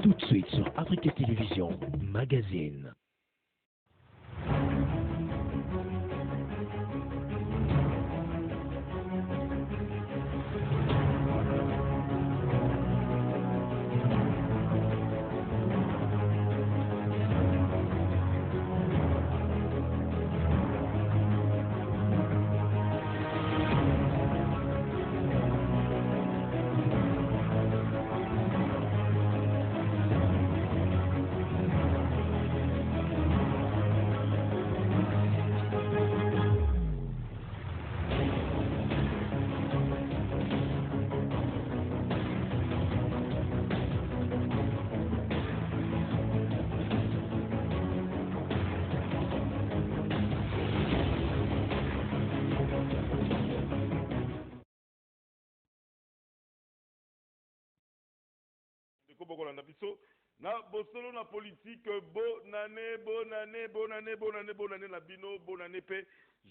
Tout de suite sur Africa Télévision Magazine. Na bosolo na politique, bonne année la bino, bonne année pe.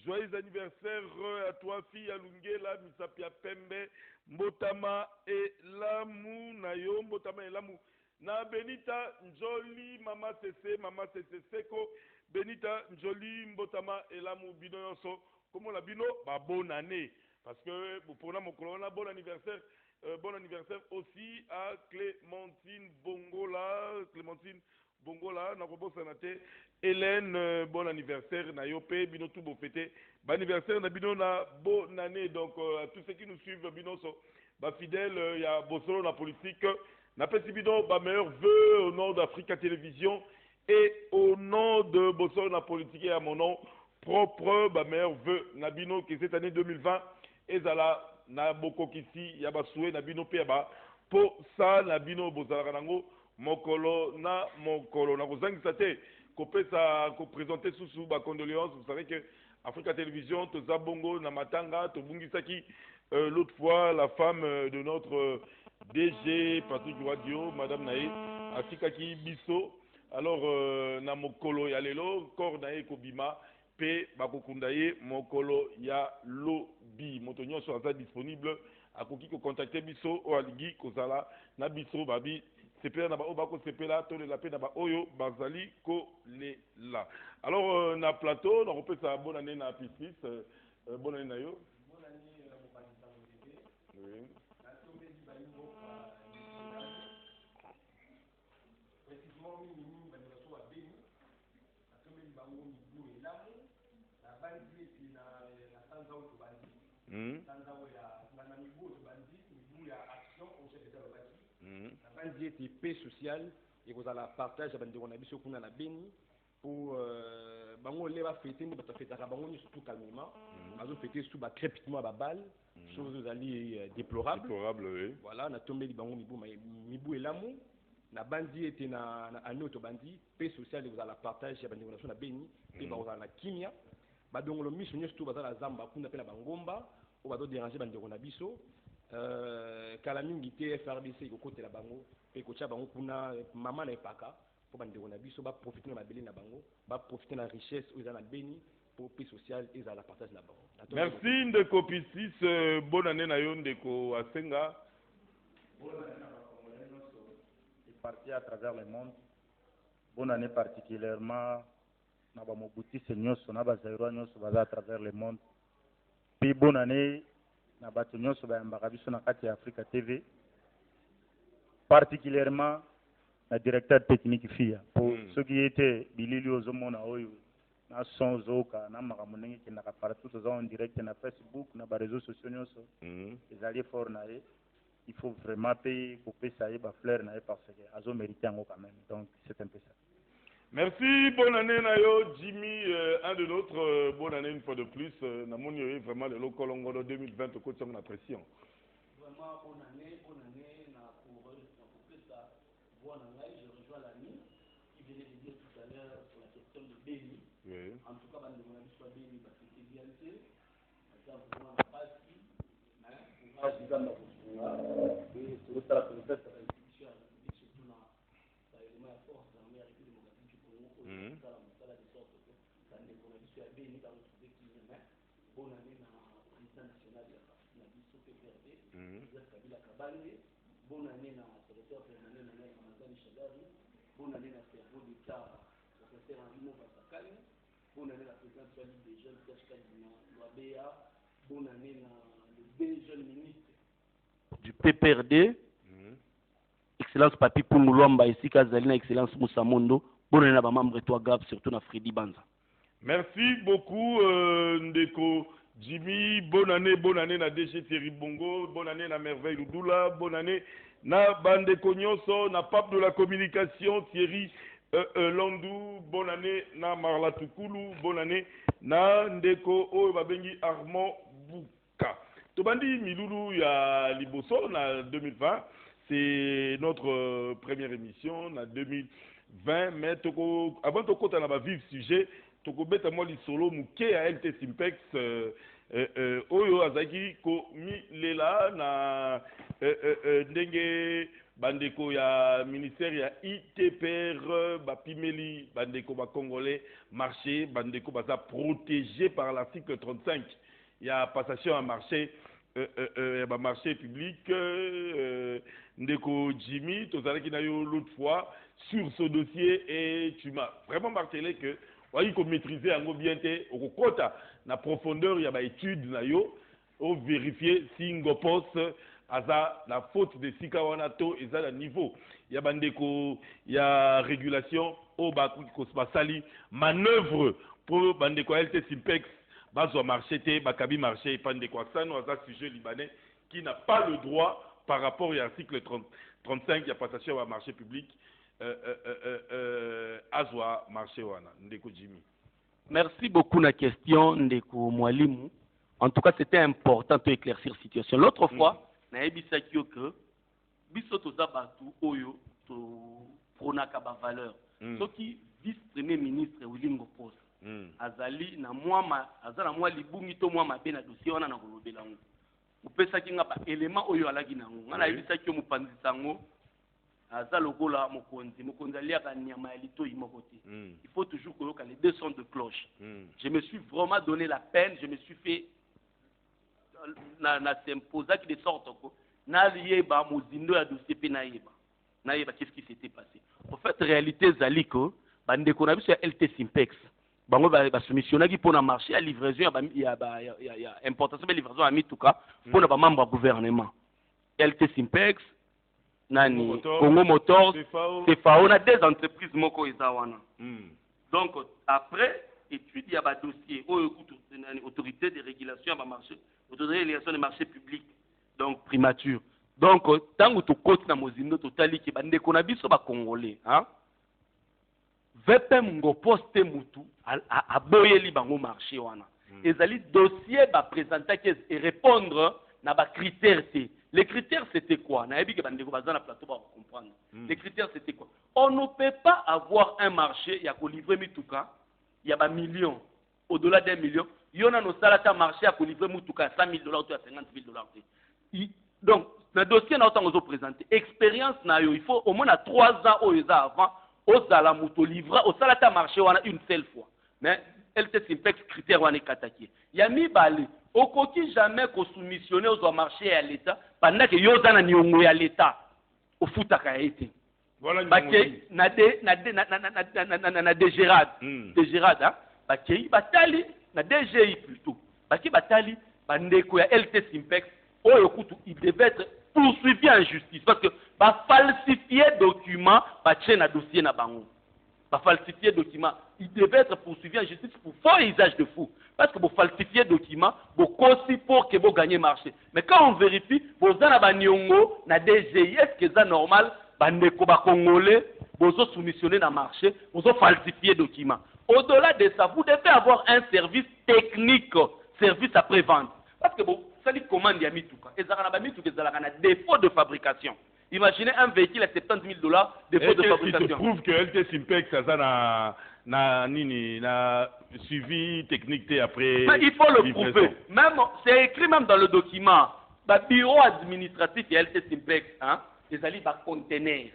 Joyeux anniversaire à toi fille Alungela Misapia Pembe, Mbotama et Lamu Nayo, Mbotama et Lamu. Na Benita Njoli Mama Sese Seko, Benita Njoli Mbotama et Lamu bino yonso. Comment la bino? Bah bonne année parce que pour mon colonna bon anniversaire. Bon anniversaire aussi à Clémentine Bongola, Nakobo Sanate, Hélène, bon anniversaire, Nayope, Bino tout beau fêté. Bon anniversaire, Nabino na bonne année. Donc à tous ceux qui nous suivent, Bino so, fidèle, il y a Bossolo la politique. N'appelle Bino, meilleur vœu au nom d'Africa Télévision et au nom de Bossolo la politique et à mon nom propre, meilleur vœu, Nabino, qui cette année 2020, Ezala. Na boko kisi ya basue na bino pe ba po sa na bino bozala nango mokolo na kozangisa te ko pesa ko présenter sous ba condoléances. Vous savez que Africa Télévision to zabongo na matanga to bungisaki l'autre fois la femme de notre DG Patrick Radio madame Naé atikaki biso alors na mokolo ya lelo corps naé kobima pe bakokunda ye mokolo ya lobi moto nyonso aza disponible akoki ko contacter biso o aligi kozala na biso babi sepela na ba o bako sepela to le la pe na ba oyo bazali ko le la. Alors na plateau na repesa bonne année na Piscis bonne année na yo. Bonne année mon président Olivier. Oui. Na tombe di balingo précisément minimum bango a beni. Na tombe di bango mibu et lamu. Bandi na tanza au bandi tanza ya na mibu au bandi mibu ya action au chef d'état le bandi la bandi était paix sociale et vous allez partager bandi on a biso kuna na beni pour bango le va fêter ni bata fêter bango ni surtout calmement bazo fêter sous ba crépitement ba balle chose ali déplorable oui. Voilà na tombé di bango mibu et l'amour na bandi était na anu to bandi paix sociale et vous allez partager bandi on a na beni et ba on a na kimia badongolo miso nyonso to bazala zamba kuna pe na bangomba o bazo déranger bandeko na biso kala mingi te FRDC kokotela bango pe kocha bango kuna mama na epaka po bandeko na biso ba profiter na mabele na bango ba profiter na richesse oza na beni pour paix sociale et za la partage na bango. Merci ndeko Piscis, bonne année na yo ndeko Asenga. Bonne année na Congolais nyonso et parti à travers le monde. Bonne année particulièrement na ba mobutisi nyonso na ba zairwa nyonso baza à travers le monde. Puis bonne année na bato nyonso ba yambaka biso na kati ya Africa TV. Particulièrement na directeur technique FIA pour ceux qui étaient bilili ozomona oyo na son zoka na makambo ndenge kendaka partout toza en direct na Facebook na ba réseaux sociaux nyonso ezali fort na ye. Il faut vraiment payer pour payer ça et ba fleur na ye parce que azo mérité yango quand même. Donc c'est un peu ça. Merci, bonne année Nayo, Jimmy, un de nôtres, bonne année une fois de plus. Namoni vraiment le local Longodo 2020 au côté de la pression. Vraiment bonne année na pour ça. Bonne année, je rejoins l'ami qui venait de dire tout à l'heure sur la question de Béni. Oui. En tout cas, on a vu sur Béni parce que c'est bien fait. Ça vraiment pas si, mais on va dire dans la posture et sur ça pour faire ça institution surtout dans ça élément force dans la République démocratique du Congo ça la de sorte que ça ne qu'on a vu sur Béni dans notre pays qui est bonne année na président national na biso PPRD. Kabila Kabale bonne année na secrétaire permanent na Ramazani Chidari, bonne année à cerveau d'État, professeur Henri Mokasakane, bonne année à la présidente de la Ligue des jeunes, Serge Kadima, l'OABA, bonne année à le deux jeunes ministres du PPRD, Excellence Papi Pungulwamba ici, Kazalina, Excellence Moussa Mondo, bonne année à membre de GAP, surtout à Freddy Banza. Merci beaucoup, Ndeko Jimmy. Bonne année na DG Thierry Bongo, bonne année na Merveille Ludoula, bonne année na Bandeko Nyonso, na Pape de la communication Thierry Landou, bonne année na Marla Tukulu, bonne année na Ndeko Babengi Armand Bouka. Tobandi Milulu ya Liboso na 2020, c'est notre première émission na 2020, mais avant de continuer à vivre sujet, tokobeta mo lisolo muke ya LT Simpex oyo azaki ko mi lela na ndenge bandeko ya ministère ya ITPR bapimeli bandeko ba congolais marché bandeko baza protégé par l'article 35 ya passation à marché ba marché public ndeko Jimmy tozalaki na yo l'autre fois sur ce dossier et tu m'as vraiment martelé que il faut maîtriser en bien au quota na profondeur il y a étude na yo au vérifier si ngopos aza la faute de sikawanato et ça le niveau il y a bandeko il y a régulation au bakiko basali manœuvre pour bandeko LT Simpex bazo marché té bakabi marché bandeko asano aza sujet libanais qui n'a pas le droit par rapport à l'article 35 il y a passation à marché public. Azwa marché wana Ndeko Jimmy. Merci beaucoup na question Ndeko Mwalimu. En tout cas, c'était important de éclaircir la situation. L'autre fois, na ebisa que biso toza batu oyo to pronaka ba valeur. Ce qui vice-premier ministre Willingo Post. Azali na moi azala moi libungi to moi mabe na dossier wana na kolobela ngo. Upesa kinga ba élément oyo alagi na ngo. Na ebisa ki mo pandisa ngo. Azalogola mokonzi aliaka nyama ya lito imokote. Il faut toujours que les deux sons de cloche. Je me suis vraiment donné la peine, je me suis fait na s'imposa qui de sorte que na lieba mozindo ya dossier pe na yeba qu'est-ce qui s'était passé. En fait réalité zaliko bande ko na biso ya LT Simpex bango ba soumissionnaki pour na marché à livraison ya importation de livraison à mituka pour na ba membre gouvernement. LT Simpex Nani, Congo Motors, CFAO, on a des entreprises moko ezawana. Donc après étude il y a un dossier autorité de régulation à marché, autorité de régulation des marchés publics, donc primature. Donc tant que tu côté na mozindo totali ki bande kona biso ba congolais, hein. VPM ngo poste mutu a boyeli bango marché wana. Ezali dossier ba présenter et répondre na ba critères. Les critères, c'était quoi? Les critères, c'était quoi? On ne peut pas avoir un marché, il y a qu'au livrer Mituka, il y a un million, au-delà d'un million, il y a un marché à livrer Mituka, $100 000 ou à $50 000. Donc, le dossier, nous avons présenté. Expérience, il faut au moins 3 ans avant, aux alamuto livrer, au salata marché, on a une seule fois. Mais, LT Simpex, critères, on est kataké. Il y a mis balé. Au quotidien, jamais qu'on soumissionne aux marchés à l'État, pendant que Yozana n'y à l'État, au foot à été. Voilà, na dégérade, dégérade, hein, baki batali, na DGI plutôt, baki batali, bandeko ya LT Simpex, il devait être poursuivi en justice, parce que ba falsifier documents, ba tient un dossier na bango. Ba falsifier documents, il devait être poursuivi en justice pour faux usage de fou. Parce que vous falsifiez documents, vous aussi pour que vous gagnez marché. Mais quand on vérifie, vous avez un nyongo, na DGI, est-ce que c'est normal, bandeko ba congolais, vous soumissionner dans le marché, vous falsifier documents. Au-delà de ça, vous devez avoir un service technique, service après-vente. Parce que vous savez comment il y a mis tout ça. Et ça a un défaut de fabrication. Imaginez un véhicule à $70 000, défaut de fabrication. Et prouve que LT Simpex, ça na suivi technique après. Mais il faut le prouver. Même c'est écrit même dans le document. Le bureau administratif et LT Simpex, hein, ils allaient par conteneur.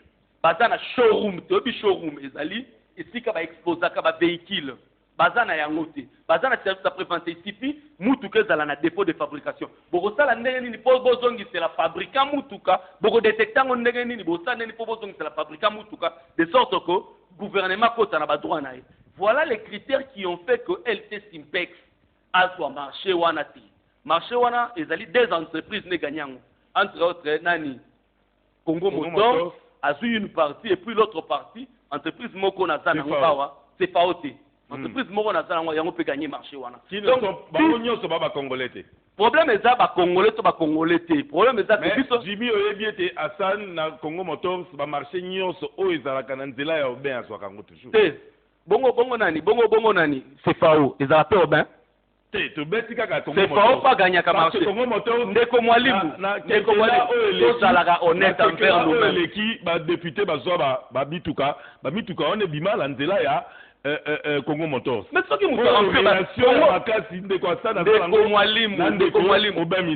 Dans un showroom, showroom, ils allaient ici quand exposer comme véhicule. bazana yangote bazana service après vente sipi mutuka ezala na défaut de fabrication boko sala ndenge nini po bozongi c'est la fabricant mutuka boko détectant ndenge nini bosala nini po bozongi c'est la fabricant mutuka de sorte que gouvernement kota na ba droit na. Voilà les critères qui ont fait que LT Simpex a soit marché wana ti marché wana ezali deux entreprises ne gagnant entre autres nani Congo Motor a eu une partie et puis l'autre partie entreprise moko na zana ngawa c'est pas ôté entreprise moko na zana yango peut gagner marché wana donc bango nyonso ba congolais te problème eza ba congolais to ba congolais te problème eza que biso Jimmy oyebi ete Hassan na Congo Motors ba marché nyonso o ezalaka na nzela ya obin azwaka ngo toujours te bongo nani c'est fao ezala pe obin te to beti kaka Congo Motors c'est fao pas gagner ka marché Congo Motors ndeko mwalimu to zalaka honnête envers nous-mêmes leki ba député bazwa ba bituka on est bima la nzela ya Congo Motors. Mais ce qui nous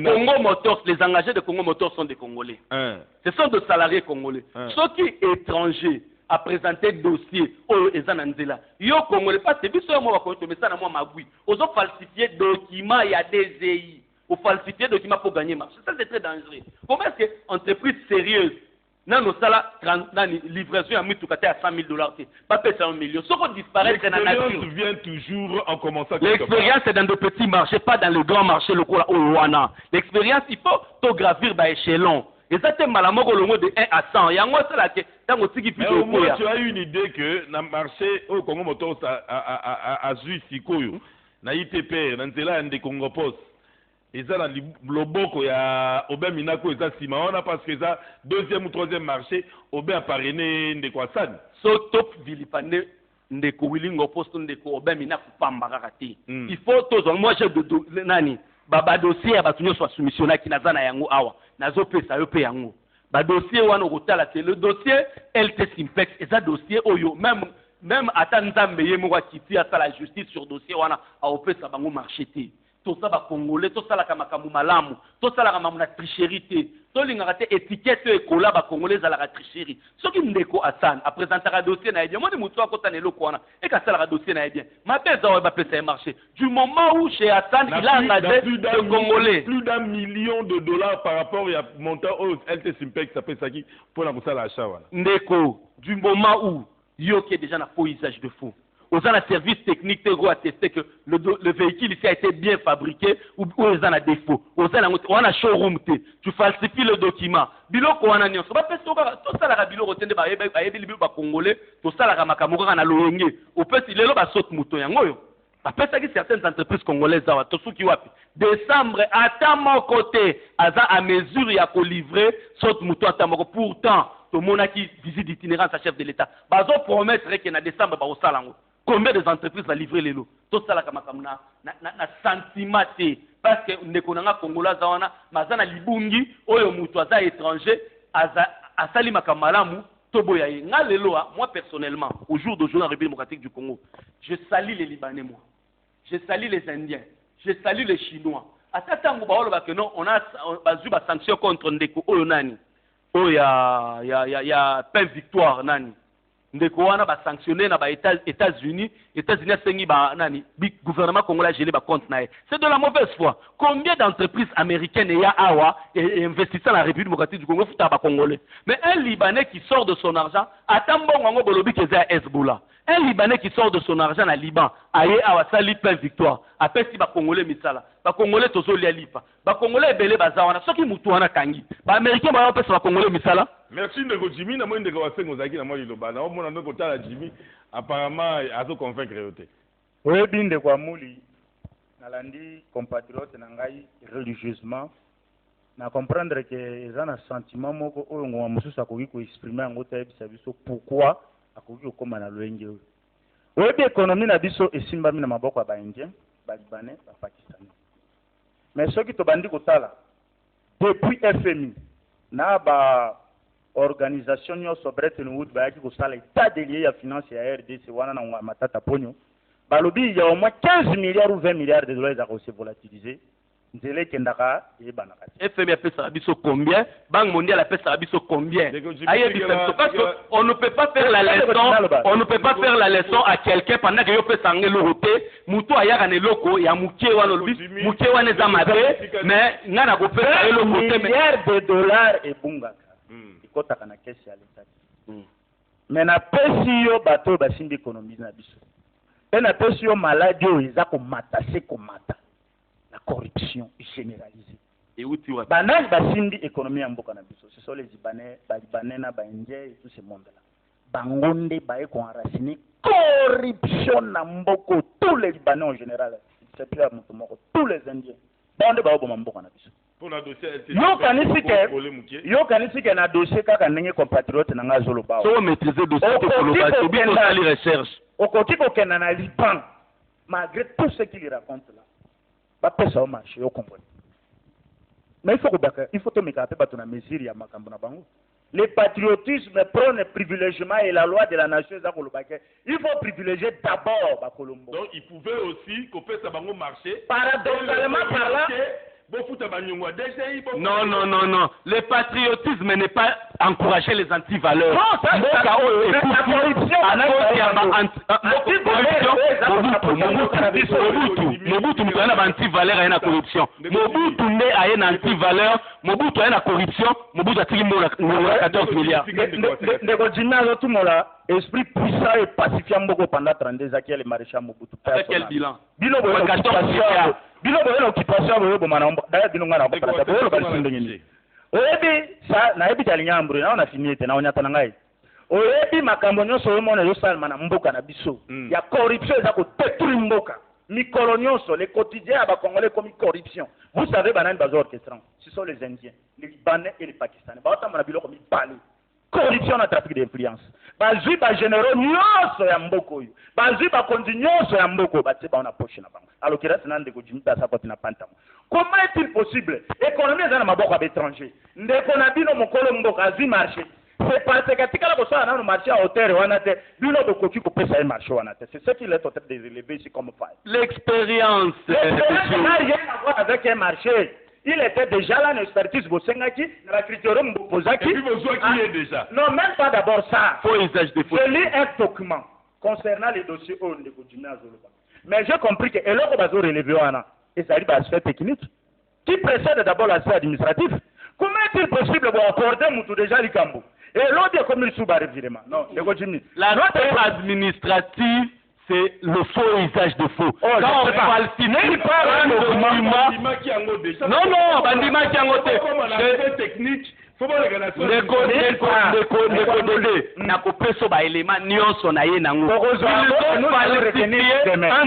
Congo Motors, les engagés de Congo Motors sont des Congolais. Ce sont des salariés congolais. Ceux qui étrangers à présenter dossier au Ezananzela. Yo Congolais parce que biso mo ba mais ça na moi magui. Aux falsifier documents il y a des EI. Au falsifier documents pour gagner marché. Ça c'est très dangereux. Comment est-ce que entreprise sérieuse non, ça la livraison à $100,000 à $100,000. Pas payer ça 1 million. Ce qu'on disparaît dans la nature. L'expérience vient toujours en commençant. L'expérience est dans de petits marchés, pas dans le grand marché local au Rwanda. L'expérience, il faut te gravir par échelon. Et ça, c'est malamment au moins de 1 à 100. Il y a un mot là qui est au moins, tu as une idée que dans le marché au Congo Motors à Sikoyo, na ITP, dans Nzela, des Congo Post. Et ça, dans le boko, il y a Aubin Minako et ça, Simaona, parce que ça, deuxième ou troisième marché, Aubin a parrainé Ndekwasan. So, top Vilipane, Ndeko Willingo Post, Ndeko Aubin Minako Pambarakati. Il faut tous, moi, j'ai de Nani, Baba dossier, Batunyo soit soumissionné qui n'a pas yango awa, Nazo pe sa yope yango. Ba dossier, Wano Rotala, c'est le dossier LT Simpex, et ça, dossier, Oyo, même à Tanzambe, Yemoua Kiti, à la justice sur dossier, Wana, a opé sa bango marché. Tout ça va congolais, tout ça la kamakamu malamu, tout ça la kamamuna tricherie, tout l'ingaraté étiquette et cola ba congolais à la tricherie. Ce qui ndeko Hassan a présenté un dossier na bien, moi de moutou à côté de l'okwana et qu'à ça la dossier na bien. Ma belle ça va passer un marché. Du moment où chez Hassan il a engagé le congolais plus $1 million par rapport à montant au LT Simpex ça peut ça qui pour la ça l'achat voilà. Ndeko du moment où yo qui est déjà na faux usage de faux. Aux service technique, tu as attesté que le véhicule ici a été bien fabriqué ou ils ont un défaut. On a showroom, tu falsifies le document. Biloko wana nyonso. Ba peso tout ça la biloko tende ba yebe ba congolais, tout ça la makamoko na loyenge. Au fait il lelo ba saute mouton yango yo. Ba pesa ki certaines entreprises congolaises awa to suki wapi. Décembre à mon côté, aza à mesure ya ko livrer saute mouton à moko pourtant to monaki visite d'itinérance à chef de l'État. Bazo promettre que na décembre ba osalango. Combien des entreprises va livrer les lots? Tout ça, na sentiment, parce que nous sommes Congolais, mazana libungi, oyo mutuaza étranger, asali makamalamu, toboyaye. Nga les lots, moi personnellement, au jour d'aujourd'hui dans la République démocratique du Congo, je salue les Libanais, moi. Je salue les Indiens. Je salue les Chinois. À ce temps, on a eu des sanctions contre Ndeko, oyo nani. Oh, il y a plein de victoires, nani. Ndeko wana ba sanctionné na ba États-Unis a sengi ba nani gouvernement congolais gelé ba compte nae. C'est de la mauvaise foi. Combien d'entreprises américaines y a awa et investissent dans la République démocratique du Congo futa ba congolais. Mais un Libanais qui sort de son argent attend bon ngo bolobi ke za Hezbollah. Un Libanais qui sort de son argent à Liban aye awa sali plein victoire. Après si ba congolais misala. Ba congolais tozo lialipa. Ba congolais belé bazawana soki mutu wana kangi. Ba américain ba pesa ba congolais misala. Merci Ndeko Jimmy na moi Ndeko Wasengo zaki na moi liloba. Na omona ndeko tala Jimmy apparemment azo convaincre yote. Oui bien Ndeko Amuli nalandi compatriote na ngai religieusement na comprendre que ils ont un sentiment moko oyo ngoma mususu akoki ko exprimer ngo tayebisa biso pourquoi akoki okoma na loenge oyo. Oui bien économie na biso esimbami na maboko ya ba indien, ba libanais, ba pakistanais. Mais ce qui to bandi kotala depuis FMI na ba organisation nyonso Bretton Woods bayaki kosala état de lié ya finance ya RDC wana na matata ponyo balobi il y a au moins 15 milliards ou 20 milliards de dollars à se volatiliser nzele kendaka yebanaka FM a biso combien, Banque mondiale a biso combien. Parce qu'on ne peut pas faire la leçon, à quelqu'un pendant que yo peut sangé le roté, muto aya ne loko ya mukie wana lobi, mukie wana za mabe, mais ngana ko faire le roté milliard de dollars et bungaka. Ikotaka na kesi ya l'État. Mais na pesi yo bato basimbi économie na biso. Et na pesi yo maladie o eza ko mata se ko mata. La corruption généralisée. Et où tu vois? Banani basimbi économie ya mboka na biso. Ce sont les Libanais, na Indien et tout ce monde là. Bangonde bae ko enraciner corruption na mboko, tous les Libanais en général. C'est plus à Moutomoko, tous les Indiens. Bande ba oboma mboka na biso. Pour la dossier yo kanisi ke na dossier kaka ndenge compatriote na nga zoloba. So maîtriser dossier de koloba, so recherche. Okoti ko kena na Liban malgré tout ce qu'il raconte là. Ba pesa au marché au Congo. Mais il faut te mettre à bato na mesure ya makambo na bango. Le patriotisme prône le privilégiement et la loi de la nation za kolobake. Il faut privilégier d'abord ba Colombo. Donc il pouvait aussi qu'on fait ça bango marché. Paradoxalement parlant, non. Le patriotisme n'est pas encourager les antivaleurs. Mobutu mutu ayena antivaleur ayena corruption. Mobutu nde ayena antivaleur, Mobutu ayena corruption, Mobutu atiki mola 14 milliards. Ndeko Jina tout mola esprit puissant et pacifiant mboko pendant 32 ans qui est le maréchal Mobutu. Avec quel bilan? Bilo boyo 14 milliards. Bilo boyo occupation boyo bomana d'ailleurs bino ngana ko pata boyo ba sindengeni. Oyebi sa na yebi talinyambru na ona finite na onyata ngai. Oyebi makambo nyonso yo mona yo salma na mboka na biso. Ya corruption eza ko détruire mboka. Mikolo nyonso les quotidiens à Congolais comme corruption. Vous savez banani bazo orchestrant. Ce sont les Indiens, les Libanais et les Pakistanais. Ba ota mona biloko mi parler. Corruption na trafic d'influence. Bazui ba généraux nyonso ya mboko yo. Bazui ba kondi nyonso ya mboko ba teba na poche na bango. Alors que reste nande ko jimita sa koti na pantamo. Comment est-il possible? Économie za na maboko ba étranger. Ndeko na bino mokolo mboka azui marché. C'est parce que tikala ko ça na no marché à hauteur wana te bino de koki ko pesa e marché wana te. C'est ce qu'il est en train de relever ici comme faille. L'expérience n'a rien à voir avec un marché. Il était déjà là, une expertise Bosengaki, dans la critérium Bozaki. Et puis Bozoa qui est déjà. Non, même pas d'abord ça. Faux usage de faux. Je lis un document concernant les dossiers au niveau du Nazoloba. Mais j'ai compris que l'autre bazo relevé et ça arrive à l'aspect technique, qui précède d'abord l'aspect administratif. Comment est-il possible d'accorder Moutou déjà Likambo? Et l'autre est comme il sous revirement. Non, l'aspect administratif, c'est le faux usage de faux. Quand on falsifie pas un document, non, bandima qui en c'est technique. Faut pas un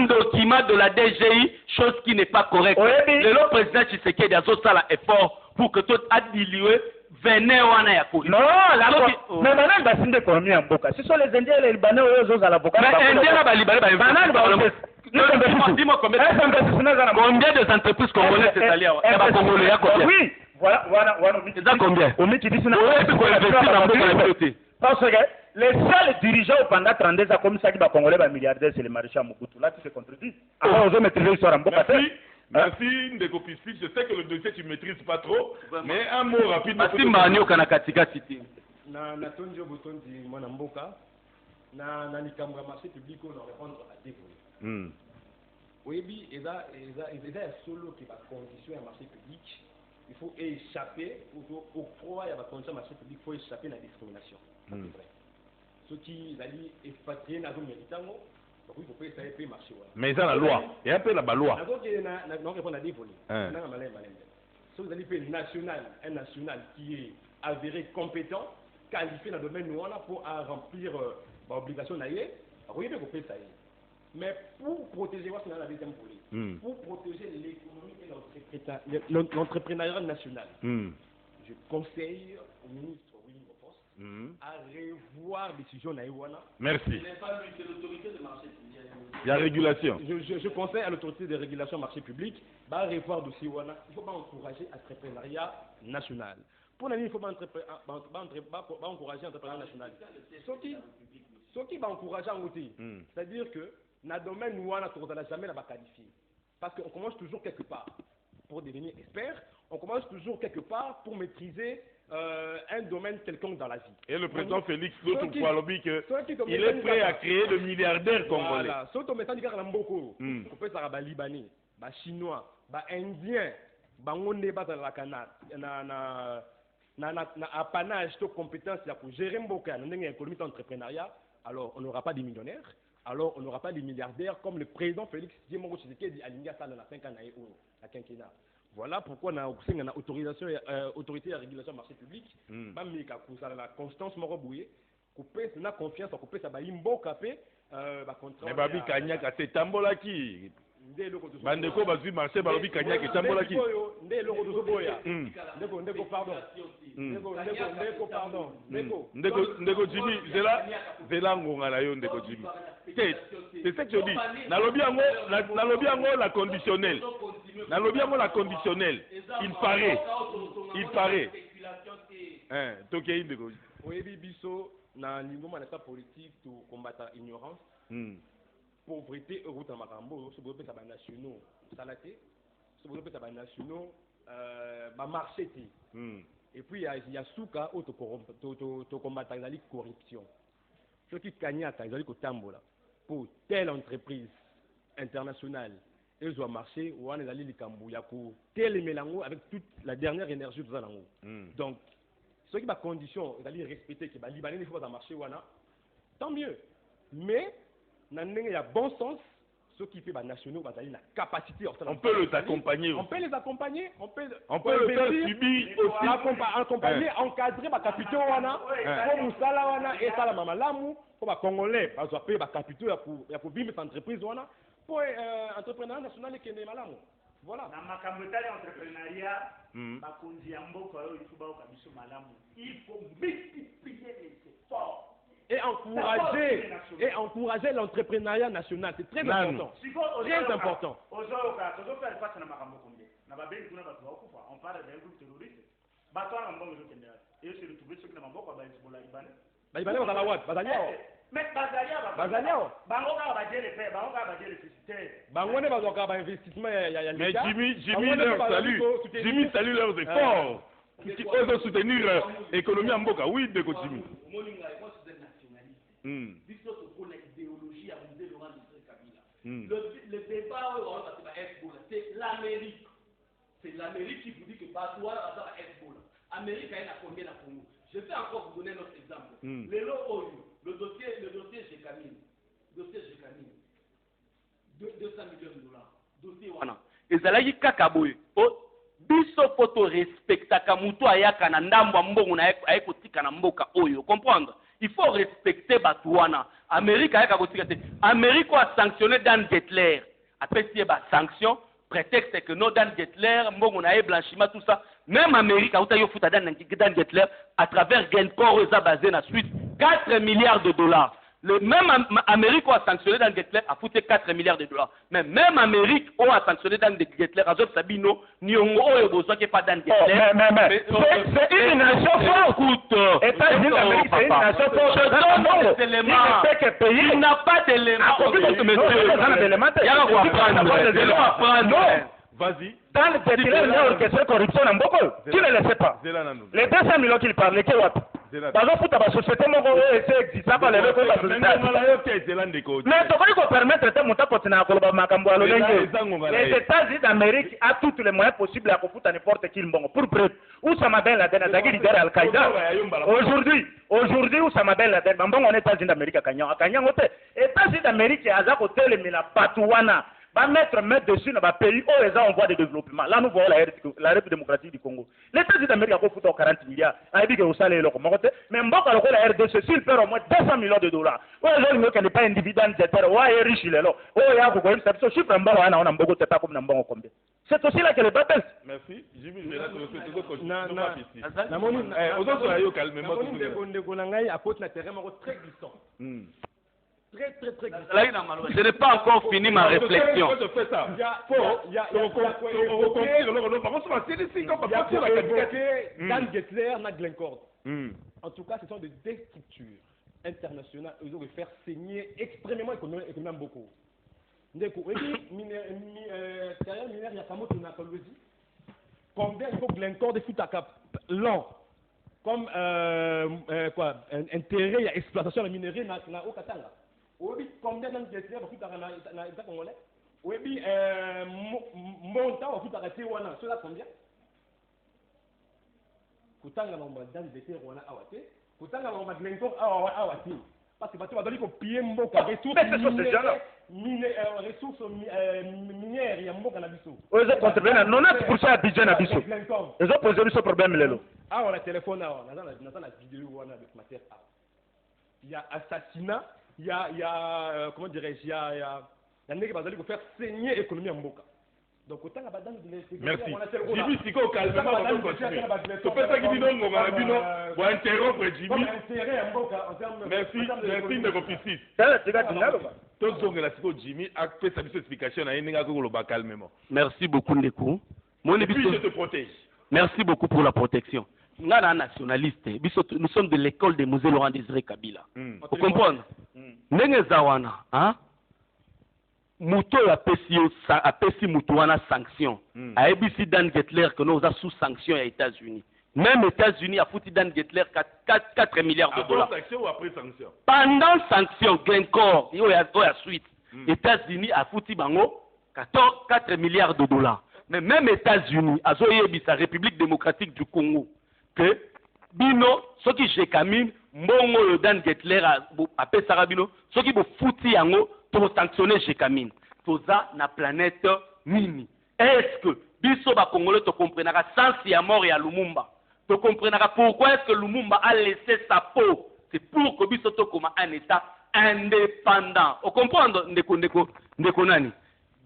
document de la DGI, chose qui n'est pas correcte. Le président Tshisekedi a fait ça effort pour que tout a dilué. Non, mais maintenant, bah, c'est l'économie en boca. Ce sont les Indiens et les Libanais aux autres à la boca. Mais Indiens, les Libanais, dis-moi combien des entreprises congolaises c'est allé à Congolais? Oui, voilà. C'est ça combien? Parce que les seuls dirigeants pendant 32 ans comme ça qui va Congolais, milliardaires, c'est les maréchals Mobutu. Là, tu te contredis. Alors, on veut maîtriser l'histoire en boca. Merci, Ndeko Pispi. Je sais que le dossier tu ne maîtrises pas trop, mais un mot rapide. Merci, Manio Kanakatika City. Na Tondio Botondi, Mwana Mboka, na Nikambra marché public, on va répondre à des volets. Oui, et ça, solo qui va conditionner un marché public. Il faut échapper, pour octroyer à la condition marché public, il faut échapper à la discrimination. Ce qui, allient expatrier dans le méritant. Donc, il faut payer ça et payer marché. Mais ça, la loi. Il y a un peu la loi. Non, répondre à des volets. Si vous allez payer un national qui est avéré compétent, qualifié dans le domaine où on a pour remplir l'obligation d'ailleurs, oui, il faut payer ça. Mais pour protéger, moi, c'est dans la deuxième volet. Pour protéger l'économie et l'entrepreneuriat national, je conseille au ministre à revoir la décision d'Aïwana. Merci. C'est l'autorité de marché public. Il y a régulation. Je conseille à l'autorité de régulation marché public de revoir le dossier Wana. Il faut pas encourager l'entrepreneuriat national. Pour l'année, il faut pas encourager l'entrepreneuriat national. Ce qui va encourager en outil, c'est-à-dire que dans le domaine où on n'a jamais qualifié. Parce qu'on commence toujours quelque part. pour devenir expert, on commence toujours quelque part pour maîtriser un domaine quelconque dans la vie. Et le président Félix Tshisekedi il est prêt à créer le milliardaire congolais. Voilà. Sauf au médecin du Garamboko, on peut dire les Libanais, les Chinois, les Indiens, les apanage de compétences pour gérer l'économie d'entrepreneuriat, alors on n'aura pas des millionnaires, alors on n'aura pas des milliardaires comme le président Félix Tshisekedi a aligné ça dans la 5 ans à quinquennat. Voilà pourquoi on a une autorisation, autorité de régulation du marché public, la constance morobouye, couper la confiance, couper sa baïmbo capé, mais babi Kanyak a été tambolaki. Bandeko bazui marché balobi Kanyak et tambolaki. Ndeko pardon. Ndeko Jimmy, zela ngonga na yo Ndeko Jimmy. C'est ce que je dis. Nalobi yango la conditionnelle. Nalobi yango la conditionnelle. Il paraît. Tokei Ndeko. Oui, biso na niveau manata politique to combattre ignorance. Pauvreté route en makambo, ce beau ça nationaux, salaté, ce beau ça nationaux marché. Et puis il y a souka auto combattre la corruption. Ce qui gagne à Kaizali Kotambola pour telle entreprise internationale, ils doivent marcher ou on est allé Likambu ya pour tel mélango avec toute la dernière énergie de Zalango. Donc ce qui va condition d'aller respecter que les Libanais ne faut pas marcher wana, tant mieux. Mais il y a bon sens, ce qui fait nationaux, la capacité. On peut les accompagner. On peut les accompagner. On peut le faire subir aussi. Accompagner, encadrer les capitaux pour Moussala wana et Sala Mamalamu pour les Congolais. Parce qu'on paye les capitaux pour vivre cette entreprise pour entrepreneur national qui est malamu. Voilà. Dans ma campagne entrepreneuriat, il faut multiplier les efforts. Et encourager l'entrepreneuriat national. C'est très important. Très important. On parle d'un groupe terroriste. Mais Jimmy salue leurs efforts. Qui osent soutenir l'économie en Boka. Oui, de Jimmy. Le débat c'est l'Amérique. C'est l'Amérique qui vous dit que Batouara va faire Hezbollah. L'Amérique a combien de Congo. Je vais encore vous donner un autre exemple. Le dossier Jekamine. 200 millions de dollars. Dossier wana. Ezalaki kaka boye. Biso poto respectaka mutu ayaka na ndambo mbongo na ayekotika na mboka oyo. Comprendre? Il faut respecter Batouana. Amérique ayaka kotika te. Amérique a sanctionné Dan Getler. Après si ba sanction, prétexte que no Dan Getler, mbongo na blanchiment tout ça. Même Amérique a eu futa Dan Getler à travers Gencore eza basé na Suisse 4 milliards de dollars. Le même Amérique a sanctionné Dan Getler a foutu 4 milliards de dollars. Mais même Amérique a sanctionné Dan Getler, Azov Sabino, Nyongo Oyo Bozo qui pas Dan Getler. C'est une nation forte. États-Unis d'Amérique, c'est une nation forte. Il n'a pas d'éléments. Il n'a pas d'éléments. Vas-y. Dans le Getler, il y a orchestré corruption en beaucoup. Qui ne le sait pas? Les 200 millions qu'il parlait, qui est parce que la société existe pas les mais tu peux permettre de monter les États-Unis d'Amérique a tous les moyens possibles à foutre n'importe qui bon pour preuve où ça m'appelle la Laden leader Al-Qaïda aujourd'hui où ça m'appelle la Laden bon on est États-Unis d'Amérique à Kanyang États-Unis d'Amérique à za côté les mina Batouana va mettre dessus dans le pays où les gens ont voie de développement. Là, nous voyons la République démocratique du Congo. Les États-Unis d'Amérique ont foutu 40 milliards. Mais la RDC, s'il perd au moins 200 millions de dollars, où les gens ne pas un dividende, etc. Où les riches, ils sont là. Chiffre en bas, on a beaucoup de pas comme on combien. C'est aussi là que les batailles. Merci. Jimmy, je vais là te souhaiter Je n'ai pas encore fini ma réflexion. Dan Getler, Glencore. En tout cas, ce sont des structures internationales. Ils ont faire saigner extrêmement économiquement beaucoup. Il y a combien il faut Glencore de foot à cap lent comme quoi intérêt à exploitation de minerais na au Katanga. Oui, combien d'intérêt au foot na État congolais? Oui, montant au foot à Tijuana, cela combien? Kutanga na madame de Tijuana awate, Kutanga na madame Glencore awate. Parce que tu vas donner copier mboka ressources minières ya mboka na biso. Ozo contribuer na 90% ya budget na biso. Ezo poser biso problème lelo. Ah on a téléphone là, on a la vidéo on a avec matière A. Il y a assassinat, il y a comment dirais-je, il y a ndenge bazali ko faire saigner l'économie ya mboka. Donc autant la badane de merci. Jimmy Siko calmement on peut continuer. Tu peux ça qui dit non ngoma bino pour interrompre Jimmy. Merci de copicis. Ça c'est gars dinalo ba. Tout zonga la Siko Jimmy a fait sa explication na ninga ko lo ba calmement. Merci beaucoup Ndeko. Et puis je te protège. Merci beaucoup pour la protection. Nous sommes nationalistes. Nous sommes de l'école de Mosée Laurent Désiré Kabila. Vous comprenez? Ndenge zawana, hein? Muto apesi mutu wana sanction. Aebisi Dan Gettler que nous sommes sous sanction aux États-Unis. Même les États-Unis a foutu Dan Gettler 4 milliards de dollars. Avant sanction ou après sanction? Pendant sanction, Glencore, il y a suite. Les États-Unis a foutu bango 4 milliards de dollars. Mais même les États-Unis, à la République démocratique du Congo, que bino, ce qui j'ai camine, mbongo Dan Gettler a fait Sarabino, ce qui vous foutu yango, pour sanctionner Jekamine. Tout ça, na planète Mini. Est-ce que biso ba Congolais te comprendra sans si à mort et à Lumumba? Te comprendra pourquoi est-ce que Lumumba a laissé sa peau? C'est pour que biso te comme un État indépendant. Vous comprenez ndeko nani?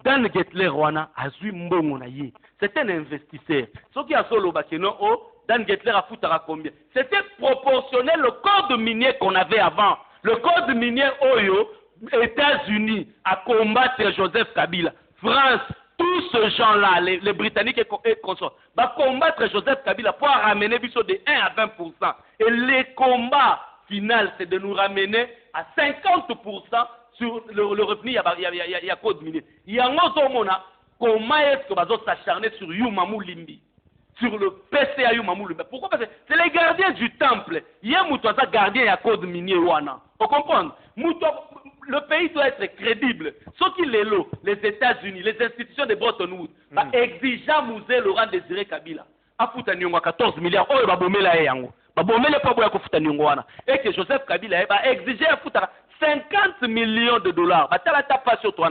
Dan Gettler wana azui mbongo na ye. C'est un investisseur. Ce qui a solo bakeno Dan Gettler a foutara combien? C'était proportionnel au code minier qu'on avait avant. Le code minier Oyo États-Unis à combattre Joseph Kabila, France, tous ces gens-là, les Britanniques et consorts, va combattre Joseph Kabila pour ramener biso de 1 à 20%. Et le combat final, c'est de nous ramener à 50% sur le revenu. Il y a code minier. Il y a un autre comment est-ce que va s'acharner sur Youmamou Limbi, sur le PCA Youmamou Limbi? Pourquoi? Parce que c'est les gardiens du temple. Il y a un gardien à code minier. Vous comprenez? Le pays doit être crédible. Ce qui est là, les États-Unis, les institutions de Bretton Woods, exigeant Mosée Laurent Désiré Kabila, à foutre 14 milliards, oh, va bomber la yango. Va bomber le pas pour foutre wana. Et que Joseph Kabila va exiger à foutre 50 millions de dollars. Bah, t'as la tape sur toi,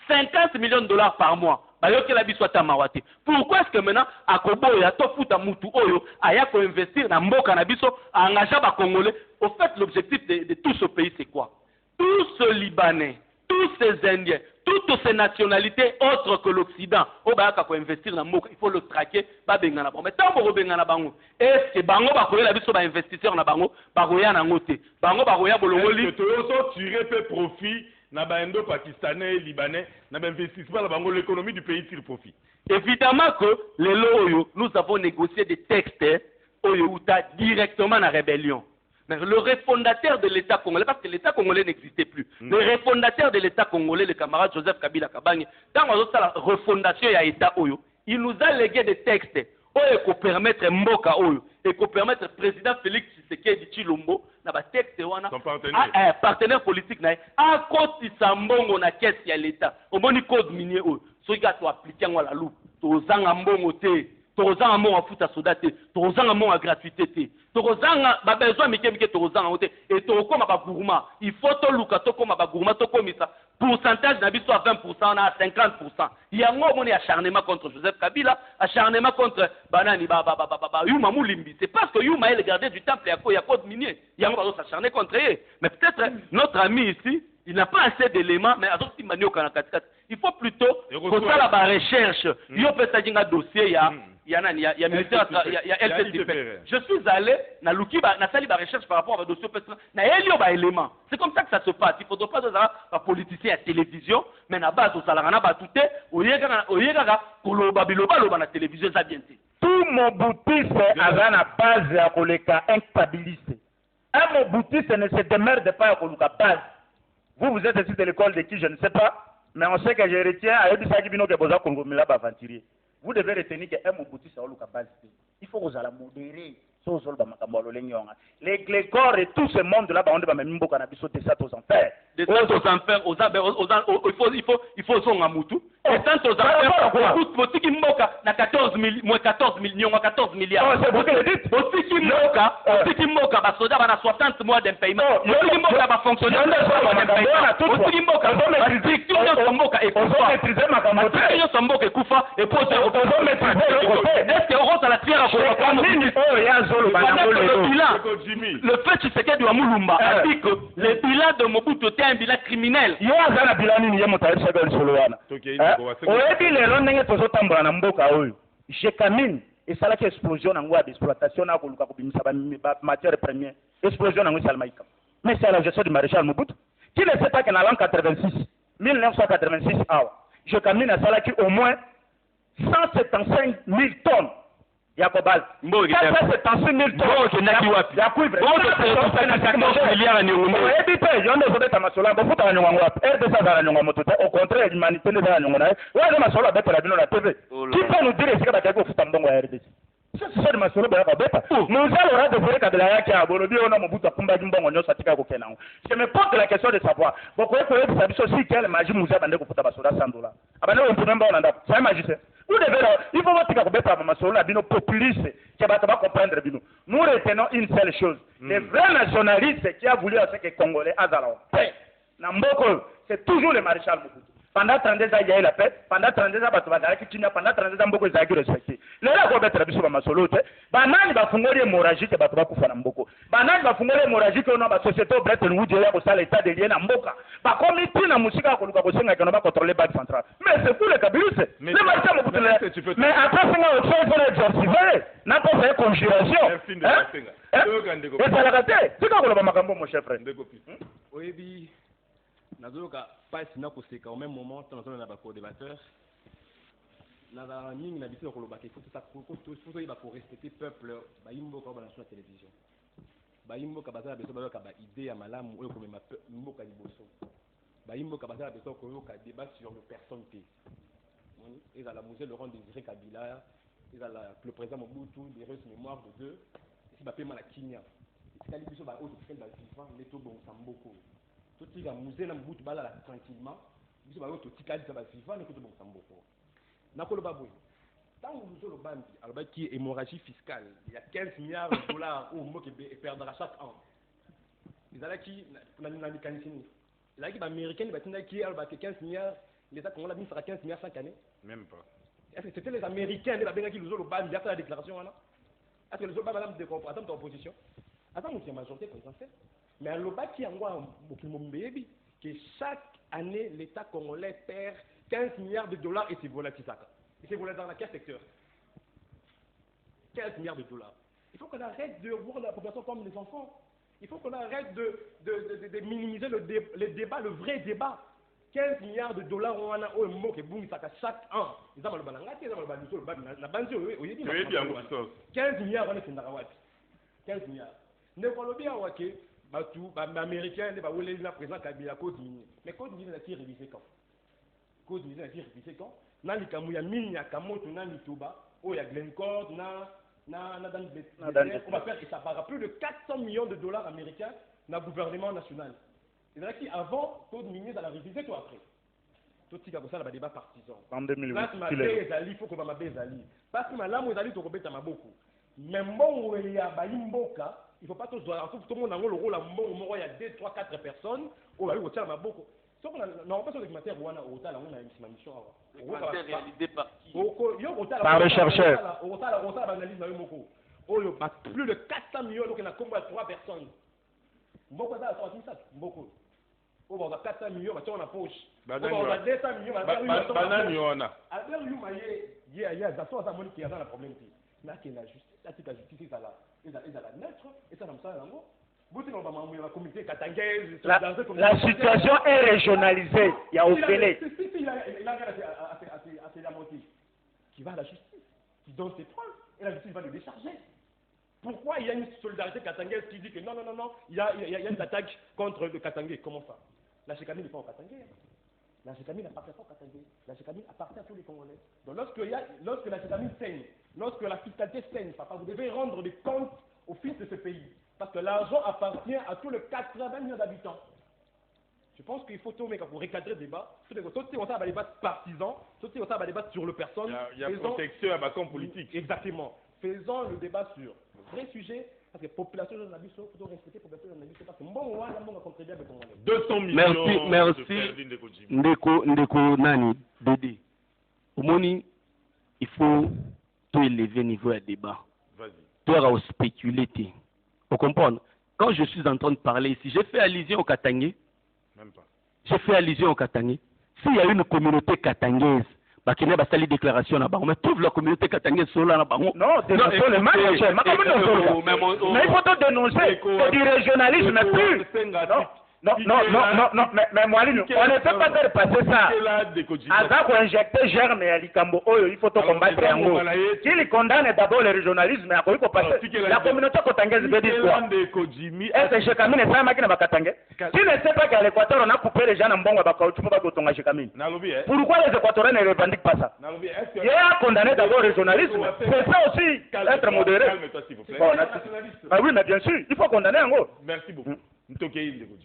50 millions de dollars par mois. Bah, yo la biswa ta mawate. Pourquoi est-ce que maintenant, à Kobo, ya to fouta mutu oyo, aya ko investir na mboka na biso, à engager ba Congolais? Au fait, l'objectif de tout ce pays, c'est quoi? Tous ces Libanais, tous ces Indiens, toutes ces nationalités autres que l'Occident, investir dans le il faut le traquer. Mais tant que est-ce que Bango va biso ba investisseurs na Bango, baroya na ngote. Bango baroya bolongoli. Tu fait profit na bando pakistanais, libanais, na investissement na Bango, l'économie du pays tire profit. Évidemment que les loyo, nous avons négocié des textes Oyouta directement dans la rébellion. Mais le refondateur de l'État congolais, parce que l'État congolais n'existait plus, le refondateur de l'État congolais, le camarade Joseph Kabila Kabange, dans la refondation de l'État Oyo, il nous a légué des textes qui permettent Mboka Oyo, et qui permettent le président Félix Tshisekedi Tshilombo, dans le texte, un partenaire politique, à côté de Sambongo na caisse de l'État, au bon code minier Oyo, ce qui a appliqué à la loupe, aux Angambongo Té. Torozanga mon à fouta soda te, torozanga mon à gratuité te, torozanga ba besoin mike torozanga ote, et toroko ma ba gourma, il faut to luka to koma ba gourma to komisa, pourcentage na biso à 20%, on a 50%. Il y a un moment acharnement contre Joseph Kabila, acharnement contre Banani Yuma Moulimbi. C'est parce que Yuma est le gardien du temple, il y a code minier, il y a un moment s'acharner contre eux. Mais peut-être notre ami ici, il n'a pas assez d'éléments, mais à d'autres manières il faut plutôt que ça la recherche. Il y a un dossier, il y a LTP. Je suis allé dans la salle de recherche par rapport à dossier il y a éléments. C'est comme ça que ça se passe. Il ne faudrait pas avoir un politicien à la télévision, mais à base au salaire, au la télévision, ça vient. Tout mon boutiste avait la base à koleka instabilité. Un mon boutiste ne se démerde pas à koleka base. Vous êtes ici de l'école de qui je ne sais pas, mais on sait que je retiens à Ebisaki Bino Keboza Kongo Mila Bavantirier. vous devez retenir que Mobutu c'est au base. Il faut que vous allez modérer. Les corps et tout ce monde là, on va même beaucoup de ça aux enfers. Des aux enfers, il faut son amutu. Et tant aux enfers, tout qui moka na 14 milliards. C'est vous qui le dites. Aussi qui moka, ba soda ba 60 mois d'impayement. Aussi qui moka ba fonctionnaire aussi qui moka, moka et maîtriser ma camote. Yo mboka kufa et poser au maîtriser le côté. Est-ce que on ça la tire le fait que c'est du Amulumba a dit que le bilan de Mobutu était un bilan criminel. Je camine et ça là qui explosion en voie d'exploitation na koluka kubimisa matière première explosion en Salmaïka. Mais c'est la gestion du maréchal Mobutu qui ne sait pas qu'en l'an 1986 je camine à ça là qui au moins 175 000 tonnes. Yakobal. Mbok c'est en 6 000 tonnes. Ya cuivre. Au contraire, l'humanité ne va pas. Qui peut nous dire que c'est que vous avez un RDC? C'est ça de ma solo baba beta. Nous allons devrait kadela yake ya bolobi ona Mobutu kumba jimbongo nyosa tika ko kenango. Je me pose la question de savoir pourquoi que vous savez aussi quelle magie muza bande ko futa basoda $100. Abane on peut même pas on anda. C'est magie. Vous devez il faut voir tika ko beta ma solo bino populiste qui va pas comprendre bino. Nous retenons une seule chose. Les vrais nationalistes qui a voulu à ce que Congolais azala paix. Na mboko, c'est toujours le maréchal Mobutu. Pendant 32 ans, il y a eu la paix. Pendant 32 ans, pendant 32 ans, beaucoup de gens ont respecté. Le là, on va être habitué à ma solo. Banani va fonder l'hémorragie que va trouver pour faire mboko. Banani va fonder l'hémorragie que on a la société au Bretton Woods là pour ça l'état de lien mboka. Par contre, il y a musique à coloca pour ça qu'on va contrôler banque centrale. Mais c'est pour le Kabila. Mais après ça, on fait l'exorciser. N'a pas fait conjuration. Et ça l'a raté. C'est quoi le makambo mon cher frère? Oui. Nazoka pas sina koseka au même moment tant on a ba co-débatteur na ba mingi na biso ko lobaka il faut ça faut il va pour respecter peuple ba yimbo ko ba na télévision ba yimbo ka bazala beso ba ka ba idée ya malamu oyo ko mema mboka liboso ba yimbo ka bazala beso ko yo ka débat sur le personne T et à la musée Laurent Désiré Kabila et à le président Mobutu des restes mémoire de deux si ba pema la Kenya c'est biso ba autre fait ba FIFA leto bon samboko tout ce qui a musée na Mobutu bala tranquillement biso ba autre tikali ça ba FIFA ne ko bon samboko na ko lo baboy tant nous le bandi alors qui est hémorragie fiscale il y a 15 milliards de dollars au moins qui perdra chaque an ils allaient qui na mécanicien là qui ba américain ba tinda qui alors 15 milliards l'état congolais a mis 15 milliards chaque année même pas est-ce que c'était les américains de la benga qui nous le bandi il a fait la déclaration là est-ce que les autres madame de comparaison d'opposition attends nous c'est majorité présidentielle mais le bas qui envoie que chaque année l'État congolais perd 15 milliards de dollars et c'est volatile ça. Et c'est volatile dans quel secteur? 15 milliards de dollars. Il faut qu'on arrête de voir la population comme des enfants. Il faut qu'on arrête de minimiser le débat, le vrai débat. 15 milliards de dollars on a au mot que boum ça chaque an. Ils ont le balangati, ils ont le baluto, le bal, la banque oui 15 milliards on est sur Narawati. 15 milliards. Ne parlons bien ok. Batou, américain, les baoulés là présent Kabila cause minier. Mais cause minier n'a tiré révisé quand? Cause minier n'a tiré révisé quand? N'a li kamuya mini ya kamoto na lituba, oh ya Glencore, na on va faire et ça part plus de 400 millions de dollars américains dans le gouvernement national. Et là qui avant cause minier dans la révisé tout après. Tout ce qui a ça le débat partisan. En 2008. Il faut que ma bezali. Parce que malamu ezali to kobeta maboko. Mais mbongo ya bayimboka il ne faut pas tout le monde a le rôle à moment il y a 2, 3, 4 personnes où il y a eu au tient beaucoup. Sauf qu'on n'a pas sur les matières où on a au tal on a une mission par rechercheur au tal analyse na moko oh plus de 400 millions donc on a combien 3 personnes mboko ça sorti ça mboko oh on a 400 millions mais on a poche on a 200 millions banani on a alors you maye ça soit ça moni qui a dans le problème là qui la justice là qui la justice ça là la neutre et ça comme ça la situation est régionalisée il y a Opélé il a la moitié qui va à la justice qui donne ses preuves et la justice va le décharger. Pourquoi il y a une solidarité katangaise qui dit que non il y a une attaque contre le Katangais? Comment ça? La Chekani n'est pas au Katangais. la Gécamine n'appartient pas au Katangé, la Gécamine appartient à tous les Congolais. Donc lorsque la Gécamine saigne, lorsque la fiscalité saigne, papa, vous devez rendre des comptes aux fils de ce pays. Parce que l'argent appartient à tous les 80 millions d'habitants. Je pense qu'il faut tout, mais pour recadrer le débat, sauter on a un débat partisan, sauter on a un débat sur le personne. Il y a protection à bâton politique. Exactement. Faisons le débat sur le vrai sujet. Parce que la population de la il faut respecter la population de la parce que bon, on va contribuer avec mon 200 millions. Merci. Ndeko Nani, Dédé. Au moins, il faut tout élever le niveau de débat. Vas-y. Tu vas spéculer. Vous comprenez? Quand je suis en train de parler ici, j'ai fait allusion au Katangé. Même pas. J'ai fait allusion au Katangé. S'il y a une communauté katangaise, qui n'a pas sali déclaration là-bas, mais trouve la communauté katangaise là-bas. Non, dénoncer le mal, mais il faut te dénoncer. C'est du régionalisme pur. Non, mais moi, on ne peut pas faire passer ça. Azako injecter germe à Likambo, il faut te combattre en haut. S'il condamne d'abord le régionalisme, la communauté katangaise veut dire quoi? Est-ce que Gécamine est ça, Makina Bakatangé? Tu ne sais pas qu'à l'Équateur, on a coupé les gens en bon à Gécamine. Pourquoi les Équatoriens ne revendiquent pas ça? Il a condamné d'abord le régionalisme. C'est ça aussi, être modéré. Ah oui, mais bien sûr, il faut condamner en haut. Merci beaucoup.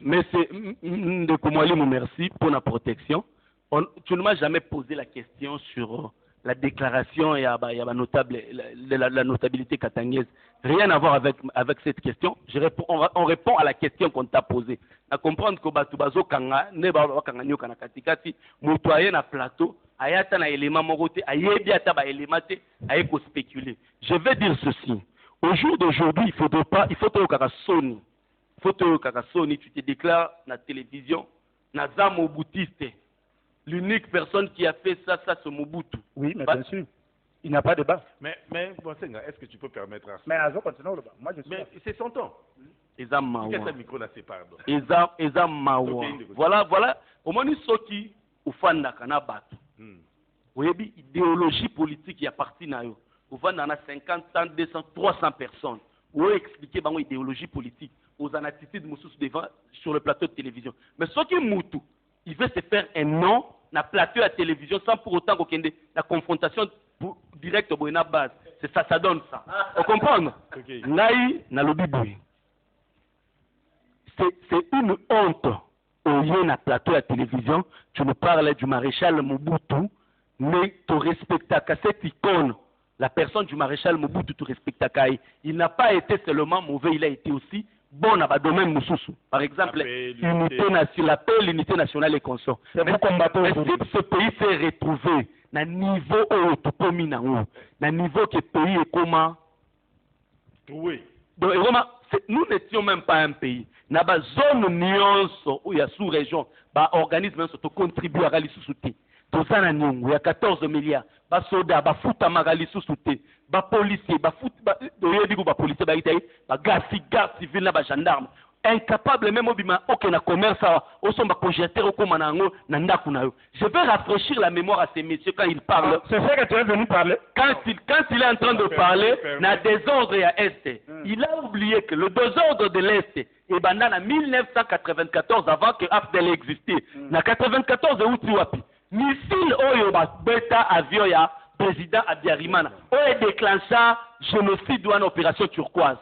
Mais c'est merci pour la protection. Tu ne m'as jamais posé la question sur la déclaration et la notabilité katangaise. Rien à voir avec cette question. On répond à la question qu'on t'a posée. À comprendre que Batubazo Kanga, Neba Kanga Nyoka na katikati, mutoye na plateau, ayata na élément moroté, ayediata ba élément té, ayeko spéculer. Je vais dire ceci. Au jour d'aujourd'hui, il faut que Sony. Photo Kakasoni, tu te déclares na télévision, Naza Moboutiste. L'unique personne qui a fait ça, c'est Mobutu. Oui, mais bien sûr. Il n'y a pas de débat. Mais est-ce que tu peux permettre à ça? Mais Azo continue le débat. Moi, je suis mais c'est son temps. Eza Mawa. Qu'est-ce que le micro là sépare? Eza Mawa. Voilà. Au moins, ceux qui ufanda kana batu. Vous voyez, idéologie politique, il y a parti na yo. Ufanda na 50, 100, 200, 300 personnes. Vous expliquer bango idéologie politique aux attitudes devant sur le plateau de télévision. Mais ce qui moutou, il veut se faire un nom na plateau de télévision sans pour autant qu'il y ait la confrontation directe au na base. C'est ça, ça donne ça. Vous comprenez? Naï na lobi boy. C'est une honte au lieu na plateau de télévision. Tu nous parles du maréchal Mobutu, mais tu respectes cette icône. La personne du maréchal Mobutu, tu respectes Kaï. Il n'a pas été seulement mauvais, il a été aussi bon à domaine Moussoussou. Par exemple, la paix, l'unité nationale et consort. Mais si ce pays s'est retrouvé à niveau où tu peux mis à niveau que le pays est comment? Oui. Donc, nous n'étions même pas un pays. Dans la zone nuance où il y a sous-région, l'organisme qui contribue à la sous-souté. Il y a 14 milliards. Les soldats, les foutants, les sous-soutés, les policiers, les gardes civils, les gendarmes. Incapables même au commerce, au son projecteur, au commandango, je vais rafraîchir la mémoire à ces messieurs quand ils parlent. C'est ça que tu es venu parler. Quand il est en train de parler, il y a désordre à Est. Il a oublié que le désordre de l'Est est en 1994, avant que AFDEL existait. En 1994, où tu as missile oyo beta avion ya président Abiyarimana oyo déclencha génocide ou une opération turquoise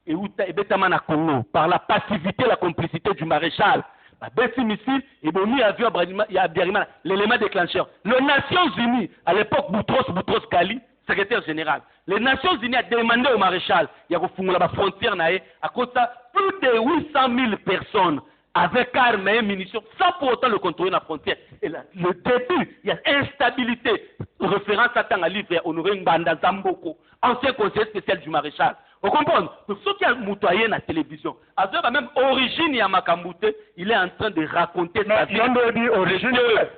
et où betama na Congo par la passivité, la complicité du maréchal beti missile et bon mis avion ya Abiyarimana l'élément déclencheur. Les Nations Unies à l'époque Boutros Ghali secrétaire général, les Nations Unies a demandé au maréchal il y a refungula la frontière naé à cause ça plus de 800 000 personnes avec armes et munitions, sans pour autant le contrôler la frontière. Et là, le début, il y a instabilité. Référence à un livre Honoré Mbanda Zamboko, ancien conseiller spécial du maréchal. Vous comprenez? Donc, ceux qui ont moutoyé à la télévision, avec la même origine Yamakambute, il est en train de raconter sa vie.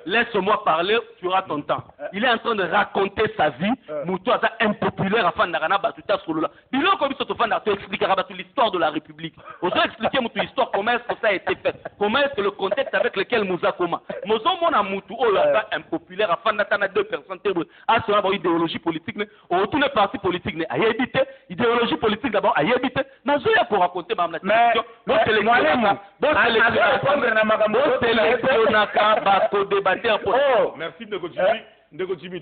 Laisse-moi parler, tu auras ton temps. Il est en train de raconter sa vie. Moutou a impopulaire à Fandarana Batuta Solola. Bilo comme ça, tu expliqueras l'histoire de la République. Vous allez expliquer l'histoire, comment est-ce que ça a été fait. Comment est-ce que le contexte avec lequel Moussa Koma. Moussa Mona Moutou, oh là, impopulaire à Fandatana, 2 personnes. Ah, c'est une idéologie politique. On retourne parti politique. Il y a idéologie politique. politique d'abord à yébite nazoya pour raconter ma mais merci Ndeko Jimmy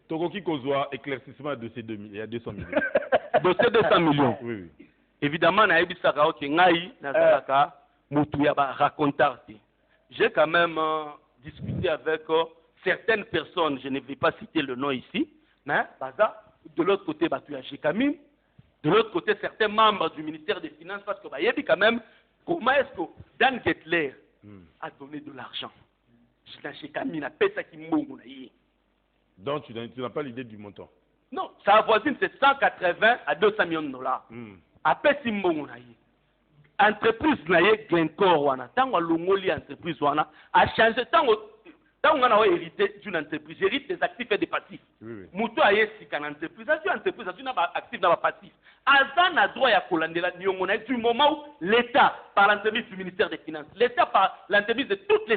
Togoki Kozwa éclaircissement de ces 2000 il y a 200 millions de ces 200 millions oui évidemment na yebisaka ok ngai nazalaka mutu ya ba racontarti j'ai quand même discuté avec certaines personnes, je ne vais pas citer le nom ici, mais de l'autre côté, Batouya Jekamine, de l'autre côté, certains membres du ministère des Finances, parce que il y a quand même, comment est-ce que Dan Gettler a donné de l'argent? Jekamine a payé ça qui m'a. Donc tu n'as pas l'idée du montant? Non, ça avoisine, c'est 180 à 200 millions de dollars. A payé si entreprise naye Glencore wana tango longoli entreprise wana a changé tango on a hérité d'une entreprise hérite des actifs et des passifs muto aye sika na entreprise a entreprise a na ba actif na ba passif azan a droit ya kolandela nyongo na du moment où l'état par l'entremise du ministère des Finances l'état par l'entremise de toutes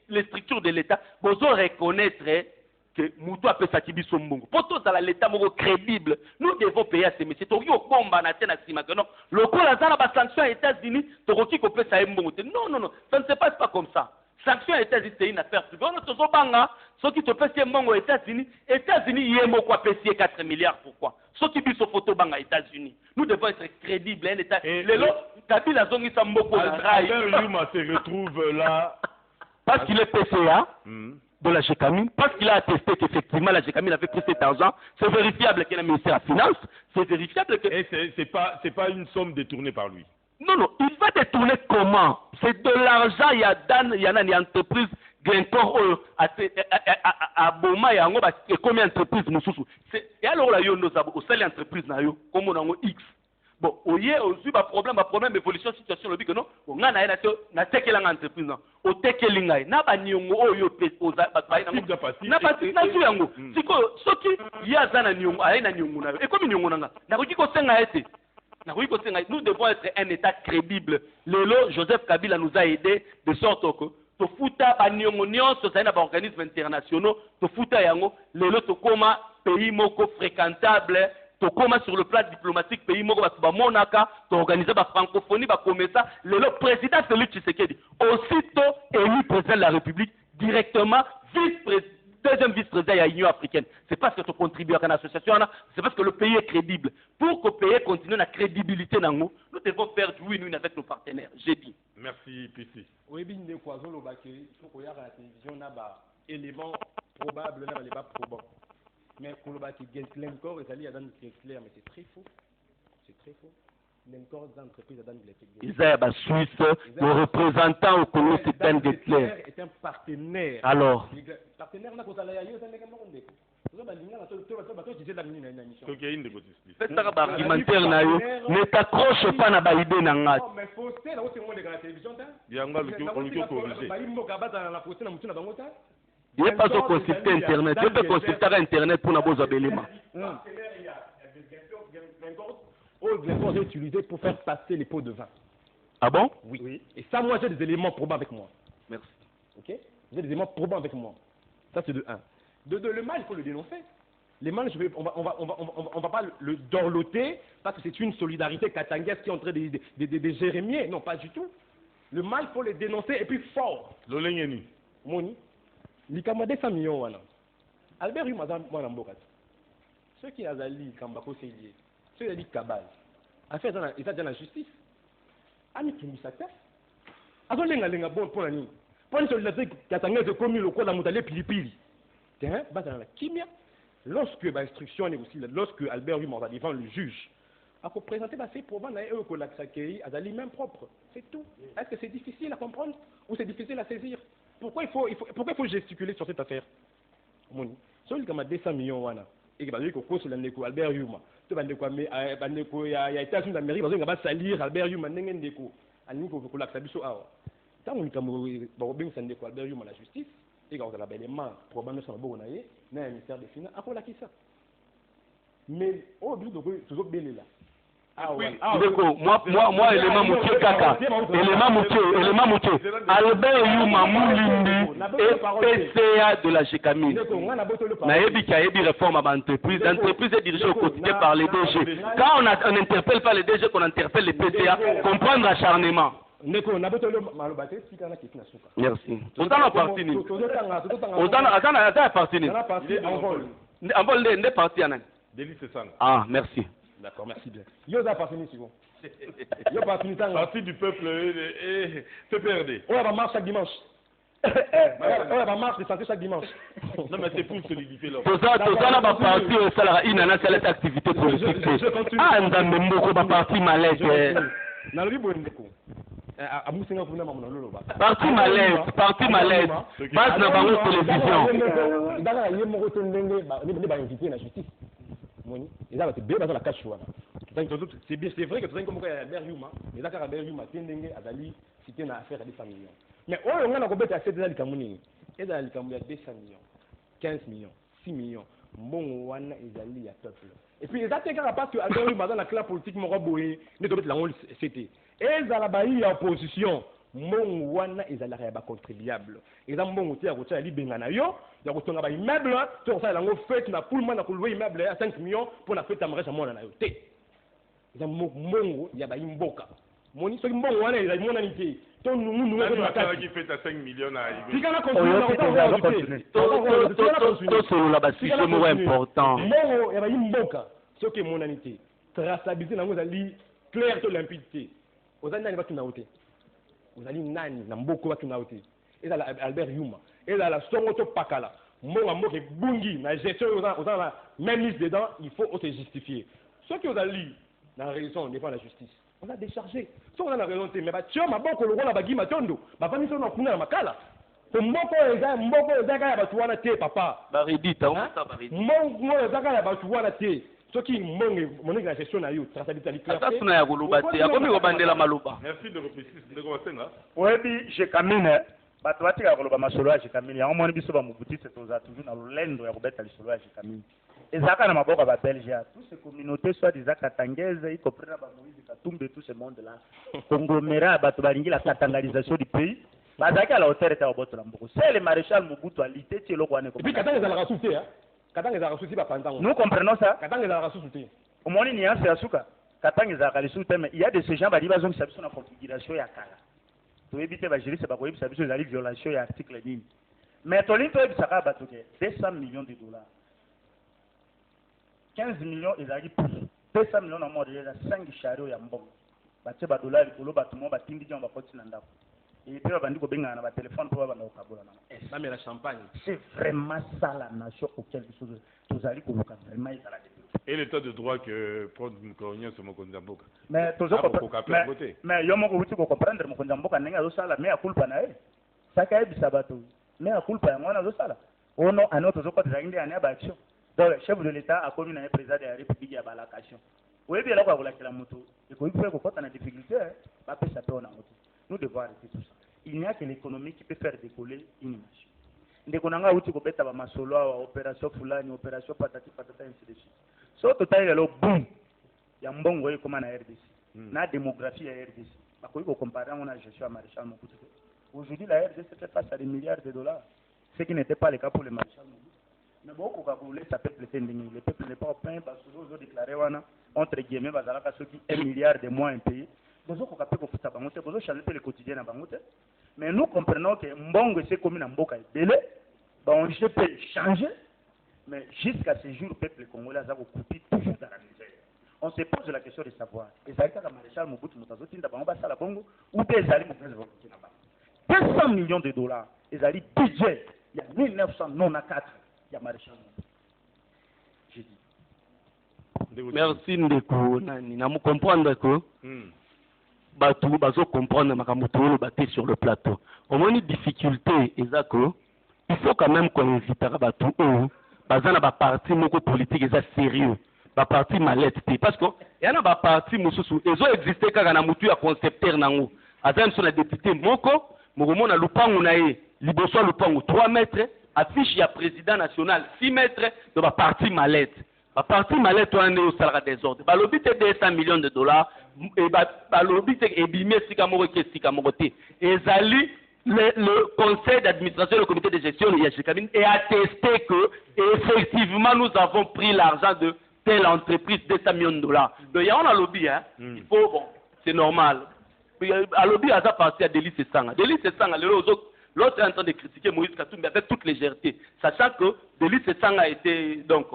les structures de l'état besoin reconnaître que Moutou a fait ça qui biso mbongo. Pour tout ça, l'État moko crédible, nous devons payer à ces messieurs. Toki au combat na tena sima que non. Le coup la zana ba sanction aux États-Unis, toki ko peut ça mbongo. Non, ça ne se passe pas comme ça. Sanction aux États-Unis c'est une affaire privée. On tozo banga, ceux qui te pèsent mbongo aux États-Unis yemo quoi pèsent 4 milliards pourquoi? Ceux qui biso photo banga États-Unis. Nous devons être crédibles un État. Lelo Kabila zongi sa mboko na rai. Albert Luma se retrouve là parce qu'il est PCA. De la Jekamine, parce qu'il a attesté qu'effectivement la Jekamine avait pris cet argent, c'est vérifiable qu'il y a un ministère des Finances, c'est vérifiable que... Et c'est pas une somme détournée par lui. Non, il va détourner comment? C'est de l'argent, il y a une entreprise, Glencore, à Boma, il y a combien d'entreprises, et alors là, il y a une entreprise, comme on a X. Bon, au lieu aussi problème évolution situation le que non on a na tekela entreprise non o tekeli ngai na ba nyongo oyo pe oza ba na ba na tu yango siko soki ya zana nyongo ai na nyongo na e comme nyongo na ko ko senga ete na ko senga nous devons être un état crédible lelo Joseph Kabila nous a aidé de sorte que to futa ba nyongo nyonso ça na ba organismes internationaux to futa yango lelo to koma pays moko fréquentable tokoma sur le plan diplomatique pays moko ba monaka to organiser ba francophonie ba commerça le président Félix Tshisekedi aussitôt élu président de la République directement deuxième vice-président de l'Union africaine. C'est parce que tu contribues à une association, c'est parce que le pays est crédible. Pour que le pays continue la crédibilité dans nous devons faire du win-win avec nos partenaires. J'ai dit. Merci PC. Oui, bien des poisons au bac, pour qu'on y a la télévision n'a pas éléments probables n'a pas probants. Mais pour le bac qui gagne encore, il y a dans le clair, mais c'est très faux. C'est très faux. L'encore d'entreprise dans le Isaiah Suisse, le représentant au Congo, c'est un Gettler. Est un partenaire. Alors. Partenaire n'a pas d'ailleurs, c'est un argumentaire ne t'accroche pas na baïdé na ngat. Il n'est pas consulter Internet. Tu peux consulter Internet pour n'avoir pas d'éléments. J'ai utilisé pour faire passer les pots de vin. Ah bon? Oui. Et ça, moi, j'ai des éléments probants avec moi. Merci. Ok? J'ai des éléments probants avec moi. Ça, c'est de 1. De 2, le mal, il faut le dénoncer. Les mal, on va pas le dorloter parce que c'est une solidarité katangaise qui est en train de jérémier. Non, pas du tout. Le mal, il faut le dénoncer et puis fort. L'olengeni. Moni. Likamade 100 millions, wana. Albert Humaza, moi, n'amboka. Ceux qui ont dit Kambako, c'est lié. Ceux qui ont dit Kabal. Affaire dans la justice. Ami Kimisaka. Azo lenga bon pour la nuit. Pour une solidarité katangaise comme le quoi la moutale pilipili. Tiens, bah dans la kimia. Lorsque l'instruction est aussi, lorsque Albert Humain va devant le juge, à présenter ces problèmes, que l'accueil a des mains propres. C'est tout. Est-ce que c'est difficile à comprendre ou c'est difficile à saisir? Pourquoi il faut gesticuler sur cette affaire? Celui qui a 200 millions, et qui va dire que Albert Humain, il y a États-Unis d'Amérique, il va salir Albert Humain, il y a tant que Albert Humain la justice, et quand on a des mains probablement sur le bon naïe, n'a un ministère des Finances, à quoi la qui ça? Mais au bout de toujours bien là. moi élément moutier kaka élément moutier Albert Yuma Moulindi et PCA de la Gécamine nayebi qui a yebi réforme à l'entreprise l'entreprise est dirigée au quotidien par les DG quand on n'interpelle pas les DG qu'on interpelle les PCA comprendre l'acharnement. Merci. Ozana parti ni. Ozana parti ni. Envol de parti anan. Ah, merci. D'accord, merci bien. Yo za parti ni c'est bon. Yo parti ni tanga. Parti du peuple et PPRD. On va marcher chaque dimanche. On va marcher santé chaque dimanche. Non mais c'est pour solidifier l'ordre. Tozana ba parti au salaire inana cette activité politique. Ah, ndambe mboko ba parti malade. Nalobi bondeko. Parti malaise, base na bango télévision. C'est vrai que tu as comme Albert Yuma, mais là, Albert Yuma, tu as Azali, cité une affaire à 200 millions. Mais on a combien d'accès à l'Ikamouni? Et dans l'Ikamouni, 200 millions, 15 millions, 6 millions. Bon, on a Azali à peuple. Et puis, les attaques parce que Albert Yuma, dans la classe politique, mon raboué, ne doit pas être la c'était. Et dans la Bahia, opposition, mon wana est à l'arrière contribuable. Et dans mon côté, à côté, à l'Ibengana, yo, il y a un immeuble, tu as un fait, na pour le monde, pour louer immeuble à 5 millions pour la fête à Marèche à mon anayoté. Il y a mon il y a une boca. Mon histoire, mon wana, il y a mon anité. Ton nous, qui fait à 5 millions à si on a continué, c'est la base, c'est important. Mon, il y a une boca. C'est que mon anité. Traçabilité, dans nos alliés, clair de limpidité. Aux années, il va tout vous allez nani na mboko watu naote et dans Albert Yuma et dans la songoto pakala mon amour est bungi na gestion aux la même liste dedans il faut se justifier ceux qui ont allé dans la raison on défend la justice on a déchargé si on a la raison mais bah tu ma boko le roi bagi matondo bah pas mis sur na kuna makala pour mboko eza ya batu wana te papa baridi ta ça baridi mboko eza ya batu wana te soki mon la gestion na yo traçabilité la clarté ça suna ya kuluba te akomi ko bandela maluba. Merci de repréciser de ko senga oyebi Gécamine bato batika koloba masolo ya Gécamine yango moni biso ba mubuti c'est toza toujours na lolendo ya kobeta lisolo ya Gécamine ezaka na maboko ba Belge tous ces communautés soit des katangaises y compris na ba Moïse Katumbi tout ce monde là conglomérat bato balingi la katangalisation du pays bazaki à la hauteur de boto la mboko c'est le maréchal Mobutu a lité ti eloko wane ko puis katanga za la rasouté hein. Nous comprenons ça. Au moins, il y a un suka. Mais il y a de ces gens qui ont une configuration ya kala. Tu évites de gérer, c'est pas quoi, ça veut dire violation de l'article 10. Mais tu as 200 millions de dollars. 15 millions, ils arrivent plus. 200 millions en mode, il y a 5 chariots ya mbong. Bache ba dollars, il faut battement, ba tindi on va continuer nda. Et puis, on va dire que le téléphone pour avoir la champagne. C'est vraiment ça la nation auquel vous allez vraiment être à la développement. Et l'état de droit que prendre une coloniale sur mon Konzamboka. Mais il y a un moment où tu comprendre mon Konzamboka n'est pas ça, mais à culpa na e. Ça caille bisabato. Mais à culpa moi na ça là. On a un autre zoko de l'année année action. Donc le chef de l'État a connu un président de la République à balakation. Oui bien là quoi la la moto. Et qu'on peut ko na difficulté, ba peut ça peut on a moto. Nous devons arrêter tout ça. Il n'y a que l'économie qui peut faire décoller une nation. Ndekonanga uti ko beta ba masolo wa opération fulani, opération patati patata ainsi de suite. So total le boom ya mbongo yi comme na RDC. Na démographie ya RDC. Ba ko comparer on a gestion à maréchal Mobutu. Aujourd'hui la RDC fait face à des milliards de dollars, ce qui n'était pas le cas pour le maréchal Mobutu. Mais beaucoup ka voulait ça peuple tending, le peuple n'est pas au pain parce que vous déclaré wana entre guillemets bazalaka ceux qui 1 milliard de moins payés. Bozo ko kapé ko futa bangote, bozo changer le quotidien na bangote. Mais nous comprenons que mbongo c'est comme na mboka belé, bon je peux changer, mais jusqu'à ce jour le peuple congolais a coupé toujours dans la misère. On se pose la question de savoir, et ça ka maréchal Mobutu mutazotinda bango basala bongo ou des ali mopesa volonté na ba. 200 millions de dollars, les ali budget, il y a 1994, il y a maréchal Mobutu. J'ai dit. Merci Ndeko, nani na mu comprendre que batu bazo comprendre makambo to baté sur le plateau. Au moins une difficulté ezako, il faut quand même qu'on invite batu bazana ba parti moko politique eza sérieux. Ba parti malette parce que yana ba parti mususu ezo exister kaka na mutu ya concepteur nango. Azam sur la député moko mona lupangu na ye liboso lupangu 3 mètres, affiche ya président national 6 mètres de ba parti malette. À partir malais toi on est au salaire des ordres. Bah lobby c'est 200 millions de dollars et bah lobby c'est ebimé sikamoro ke sikamoro te. Ezali le conseil d'administration et le comité de gestion de Yachikabine est attesté que effectivement nous avons pris l'argent de telle entreprise 200 millions de dollars. Donc il y a un lobby hein. Il faut bon, c'est normal. À lobby à ça partir à Délice Sanga. Délice Sanga l'autre est en train de critiquer Moïse Katumbi avec toute légèreté, sachant que Délice Sanga a été donc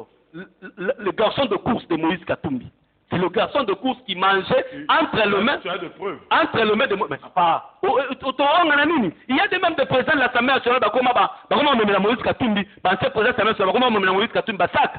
le garçon de course de Moïse Katumbi. C'est le garçon de course qui mangeait entre les mains. Tu as de preuves. Entre les mains de Moïse. Mais pas. Il y a des membres de président de l'Assemblée nationale, comment on met Moïse Katumbi, l'ancien président de l'Assemblée nationale, comment on met Moïse Katumbi, sac.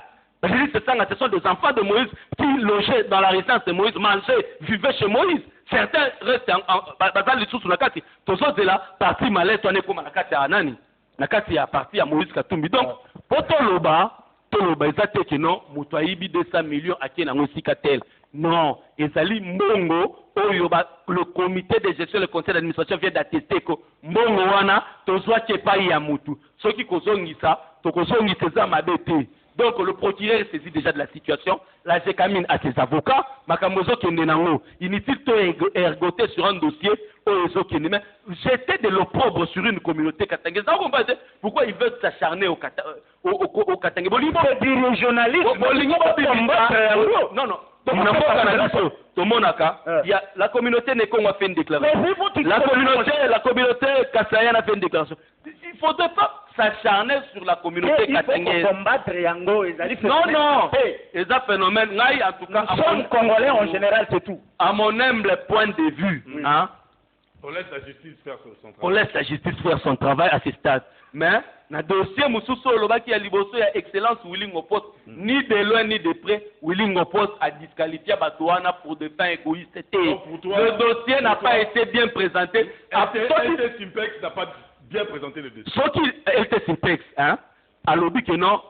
Ce sont des enfants de Moïse qui logeaient dans la résidence de Moïse, mangeaient, vivaient chez Moïse. Certains restent dans les sous la carte. Tous autres là, parti malais, toi n'est comme la carte à Anani. La carte est partie à Moïse Katumbi. Donc, pour tout le bas, ils que non, Moutouaïbi 200 millions à qui n'a tel. Non, ezali mbongo oyo le comité de gestion le conseil d'administration vient d'attester que mbongo wana tozwa kepa ya mutu. Soki kozongisa, tokozongisa za mabete. Donc le procureur est saisi déjà de la situation, la Gécamine a ses avocats, Makamozo Kendenango, inutile de ergoter sur un dossier, mais j'étais de l'opprobre sur une communauté katangese. Pourquoi ils veulent s'acharner au Katangese? C'est du régionalisme. Non, non. La communauté n'est qu'on a fait une déclaration. La communauté Kassayana a fait une déclaration. Il ne faudrait pas s'acharner sur la communauté katangese. Non, non. C'est un phénomène. En tout cas, nous sommes Congolais en général, c'est tout. À mon humble point de vue, hein, on laisse la justice faire son travail. On laisse la justice faire son travail à ce stade. Mais, dans le dossier, Moussousso, le y a Liboso, il y a excellence Willing au poste, ni de loin ni de près, Willing au poste a disqualifié Batouana pour des fins égoïstes. Le dossier n'a pas été bien présenté. LT Simpex n'a pas bien présenté le dossier. Ce qui LT Simpex, hein, à l'objet que non,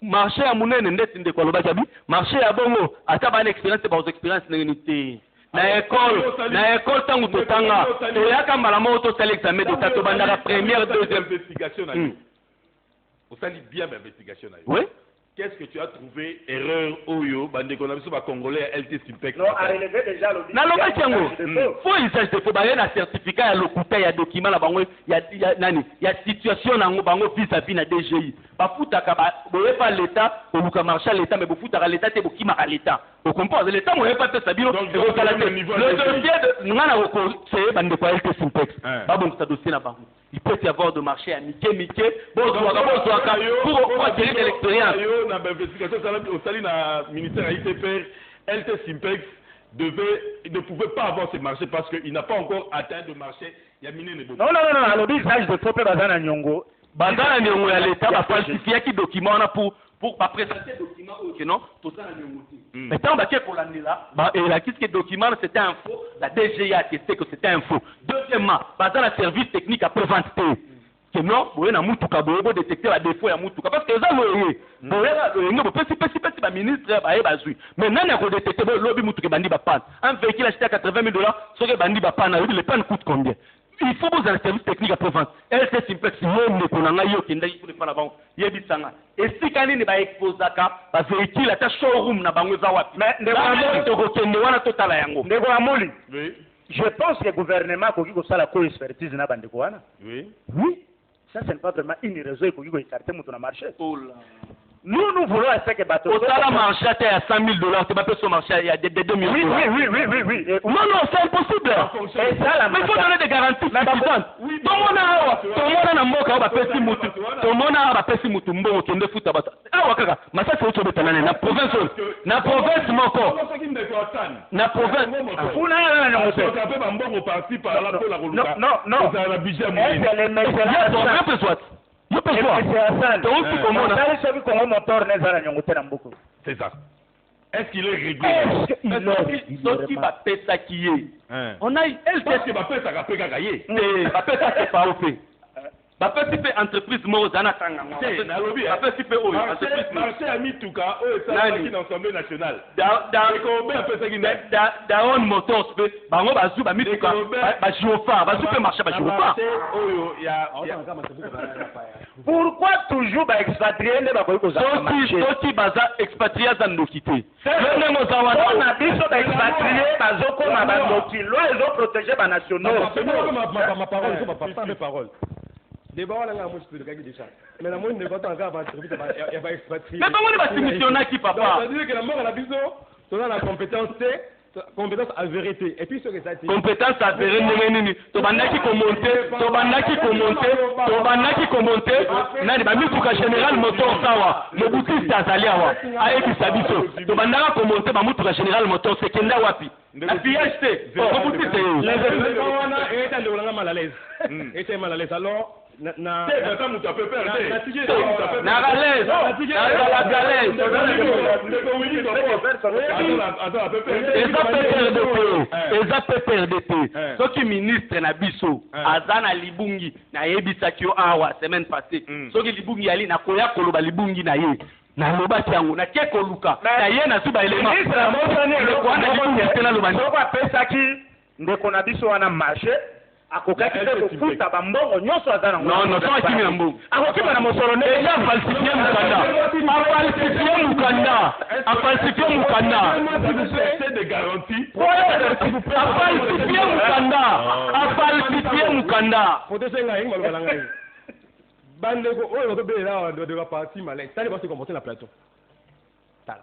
marché à Mounen, marché à Bongo, à Taban expérience, c'est pas expérience, n'unité. Na école tangu totanga eyaka mbala moko tosala examen d'état tobandaka première deuxième investigation na yo osali bien investigation na yo. Oui. Qu'est-ce que tu as trouvé erreur oyo bandeko na biso ba congolais LT Simpex non a relevé déjà le na loba tiango faut usage de faux ba na certificat ya lokuta ya document na bango ya nani ya situation nango bango vis-à-vis na DGI bafutaka ba boye pas l'état oluka marché à l'état mais bofutaka l'état te bokima ka l'état au compose l'état moye pas pesa bino le dossier de ngana ko c'est bandeko LT Simpex ba bon ça dossier na bango il peut y avoir de marché à Mickey pour acquérir de l'expérience. Dans l'investigation au salut na ministère ITPR, LT Simpex ne pouvait pas avoir ce marché parce qu'il n'a pas encore atteint de marché. Il y a miné les non, alors l'usage de Topé Bazana Nyongo. Bazana Nyongo, l'État va falsifier qui document pour présenter document ok non tout ça mais tant que pour l'année là et la qu'est-ce que document c'était un faux la DGI a attesté que c'était un faux. Deuxièmement bazana le service technique à préventer que non boye na mutuka boye bo détecter la défaut ya mutuka parce que ça loye boye ngo pesi ba ministre ba bazui mais nani ko détecter bo lobby mutuka bandi ba pan un véhicule acheté à $80,000 ce que bandi ba pan le pan coûte combien? Il faut vous un service technique à prévente. Elle c'est simple si moi ne connais yo kenda il faut le faire avant. Yebisanga. Et si kani ne ba exposaka ba véhicule ata showroom na bango za wapi. Mais ndeko to ko kende wana totala yango. Ndeko amoli. Oui. Je pense que le gouvernement koki ko sala ko expertise na bandeko wana. Oui. Oui. Ça c'est pas vraiment une raison koki ko écarter mutu na marché. Oh là. Nous voulons essayer que bateau. Au salaire marché à $100,000, tu vas payer son marché il y a des 2 millions. Oui. Non, c'est impossible. Et ça, mais il faut donner des garanties suffisantes. Tout le monde a mboka ba pesi mutu. Tout le monde a pesi mutu mbongo kende futa bata. Ah wakaka, mais ça c'est autre chose na province. Na province moko. Na province. Kuna na on peut pas mbongo parti par là pour la roluka. Non. Ça la budget moyen. C'est ça. Est-ce qu'il est réglé? Est-ce qu'il va payer ça qui est? On a elle parce que va payer ça va payer gagner. Va payer ça c'est pas au fait. bapesi mpe entreprise moko za na tanga bapesi mpe oyo marché ya mituka oyo esalaki na assemblée nationale Daon Motors mpe bango bazwi bamituka bagiofa bazwi mpe marché bagiofa oyo ya pourquoi toujours baexpatrie nde bakoki soki baza expatrie aza ndoki te yo ndenge oza wana na biso baexpatrie bazokoma bandoki loi ezoprotege banationaux débat wana nga mosi pelekaki déjà mais na moni ndeko tanga ba entreprise ya ba expatrié mais bango ne basimissionaki papa c'est-à-dire que la mort na biso toza na compétence avérée et puis ce que ça dit compétence avérée ndenge nini tobandaki komonte nani bamituka général motor sawa mobutiste azali awa ayebisa biso tobandaka komonte bamutuka général motor sekenda wapi na pillage te mobutiste wana eta ndolanga mal à l'aise était mal à l'aise alors na eza PPRDP soki ministre na biso aza na libungi nayebisaki yo awa semaine passée soki libungi yali nakoya koloba libungi na ye nalobaki yango nakie koluka na ye nazwi baelema soko apesaki ndeko na biso wana marché akokaki te kofuta bambongo nyonso aza nango non so akimi na mbongo akokima na mosolo ne eza falsifie mukanda afalsifie mukanda potesenga yengi maloba na ngai bandeko oyo bazobelela awa de baparti malin tali basi comporter na plateau tala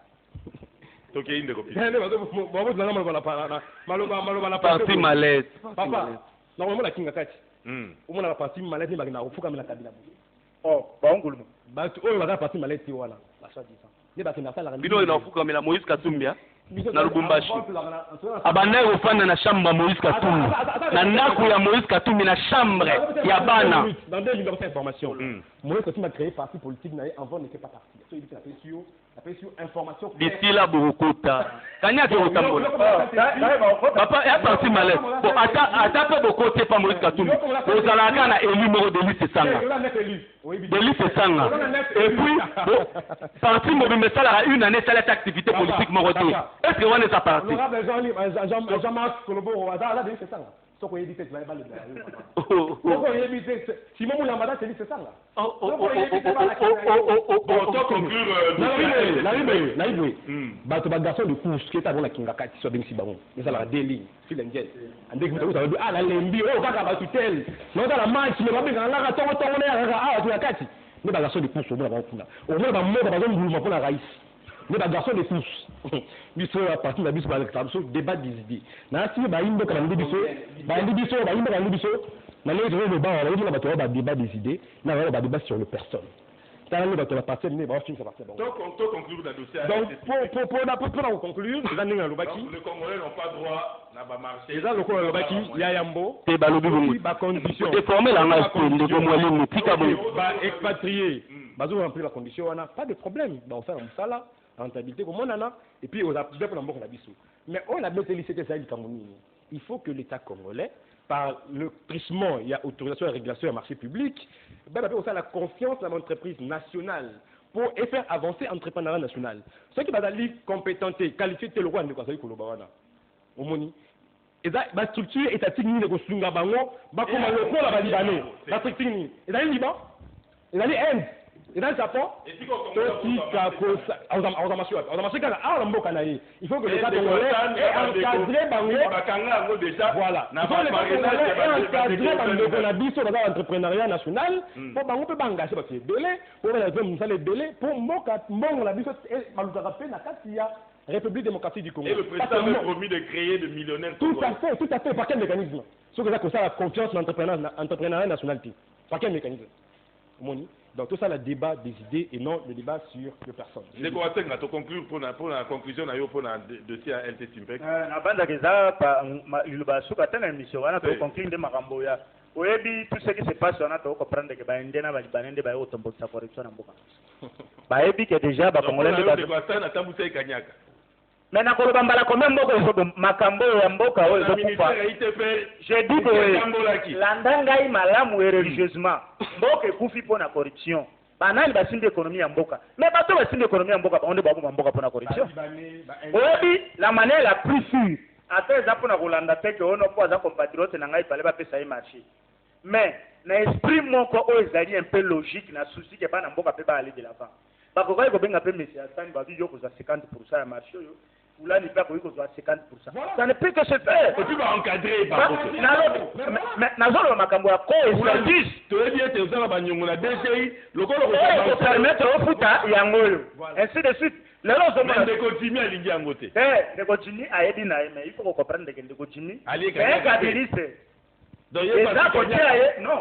tokei ndeko babotulanga maloba na parti malin papa nakomona kinga kati omona baparti malin bakenda kofukamela kabila baongulumu bato oyo baza parti malin te wana baswadisa nde bakenda asalaka bino oyo naofukamela Moïse Katumbi na Lubumbashi abandaki kofanda na chambre ya Moïse Katumbi na ndako ya Moïse Katumbi na chambre ya bana dans des libertés d'information Moïse Katumbi a créé parti politique avant n'était pas parti so il dit appelle sur information d'ici là bokota kanya ke otambola papa ya parti malais bon ata pe bokote pa Moïse Katumbi ozalaka na élu moko de liste sanga et puis parti mobimbe salaka une année salata activité politique moko te est-ce que wana eza parti Jean-Marc Koloboro aza de liste sanga soko yebi te tibale bale soko yebi te Simon Mulambada c'est liste sanga naibwe bato bagarçon de course qui est avant la kinga kati so bengisi bango ezalaka deux lignes fil and jet andeki mutu utabi nalembi oyo kaka batutel naozala match me babengaka ngaka tongotongo ne yakaka awa tuna kati nde bagarçon de course omona bango kuna omona bamoka bazonguluma mpona raisi nde bagarçon de course biso ya parti na biso balekisa biso débat des idées nasimi bayimboka bandi biso bayimboka bandi biso na leki tozoloba wana bayimboka bato oyo badébat des idées na oyo badébat sur le personne donc pour conclure le Congolais n'ont pas droit na ba marché les locaux lobaki ya yambo te balobi ba condition te former la ngase ndeko mwalimu tika bo ba expatrié bazo remplir la condition wana pas de problème ba on fait un sala rentabilité comme on et puis on a déjà pour la biso mais on a mettre lycée ça il faut que l'État congolais par le trichement, il y a autorisation et régulation et marché public, ben, on a la confiance dans l'entreprise nationale pour faire avancer l'entrepreneuriat national. Ceux qui sont compétents, qualifiés, c'est le roi de Kwasai Kolobawana. Au moni. Et la structure étatique, ni le Kosunga Bango, comme le pôle à Libanais. La structure, et dans le Liban, et dans l'Inde, et dans le Japon, il faut que l'État congolais ait encadré Bango. Voilà. Il faut que l'État congolais ait encadré Bango dans l'entrepreneuriat national pour Bango peut engager parce que délai, pour les délais, pour Mbongo la biso et Malutarape na Katia, République démocratique du Congo. Et le président avait promis de créer des millionnaires. Tout à fait. Par quel mécanisme? Ce que ça la confiance dans l'entrepreneuriat national. Par quel mécanisme? Donc tout ça, le débat des idées et non le débat sur les personnes. Je crois que tu conclure pour la conclusion pour le dossier à LT Simpec. Avant de il va se passer une émission, on a conclure de Maramboya. Oyebi tout ce qui se passe, on a comprendre que Baindena va Banende va autombo sa correction en Boka. Baebi que déjà Congolais de Mais na koloba mbala combien mboko ezo makambo ya mboka oyo ezokufa. J'ai dit que landa ngai malamu religieusement mboka ekufi mpo na corruption. Banani basindi économie ya mboka. Mais bato basindi économie ya mboka bango nde baboma mboka mpo na corruption. Oyebi la manière la plus sûre ata eza mpo na kolanda te ke ono mpo aza compatriote na ngai pale bapesa ye marché. Mais na esprit moko oyo ezali un peu logique na souci ke bana mboka mpe baale de l'avant. Bakokai kobenga mpe Messie Hassan babi yo kozwa 50% ya marché oyo. Oula ni pas koyi kozwa 50%. Ça ne peut que se faire. Et puis va encadrer par contre. Mais nazolo makambo ya ko expertise. Toyebi ete ozala banyongo na DCI lokolo ko permettre ofuta yango oyo. Ainsi de suite. Lelo ozomona ndeko Jimmy alingi yango te. Ndeko Jimmy ayebi na ye mais il faut comprendre que ndeko Jimmy c'est kabiliste. Donc yeza ko tia ye non.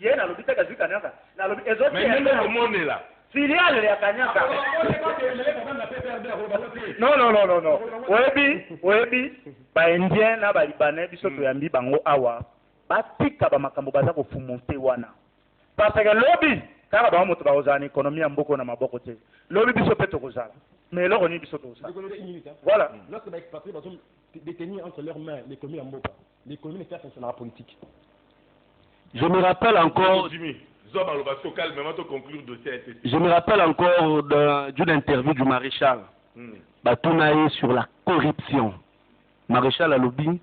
Ye na lobita kazuka naka. Na lobi ezote. Mais ndeko mone là. Filiale ya Kanyaka. Non. Webi, ba Indien na ba Libanais biso to yambi bango awa. Ba tika ba makambo baza ko fumonte wana. Parce que lobby, kaka ba moto ba ozana économie ya mboko na maboko te. Lobby biso peto kozala. Mais loko ni biso to ça. Voilà. Lorsque ba expatriés ba détenir entre leurs mains l'économie ya mboka. L'économie n'est pas fonctionner en politique. Je me rappelle encore. Je me rappelle encore d'une interview du maréchal. Batounaï sur la corruption. Maréchal Alobi,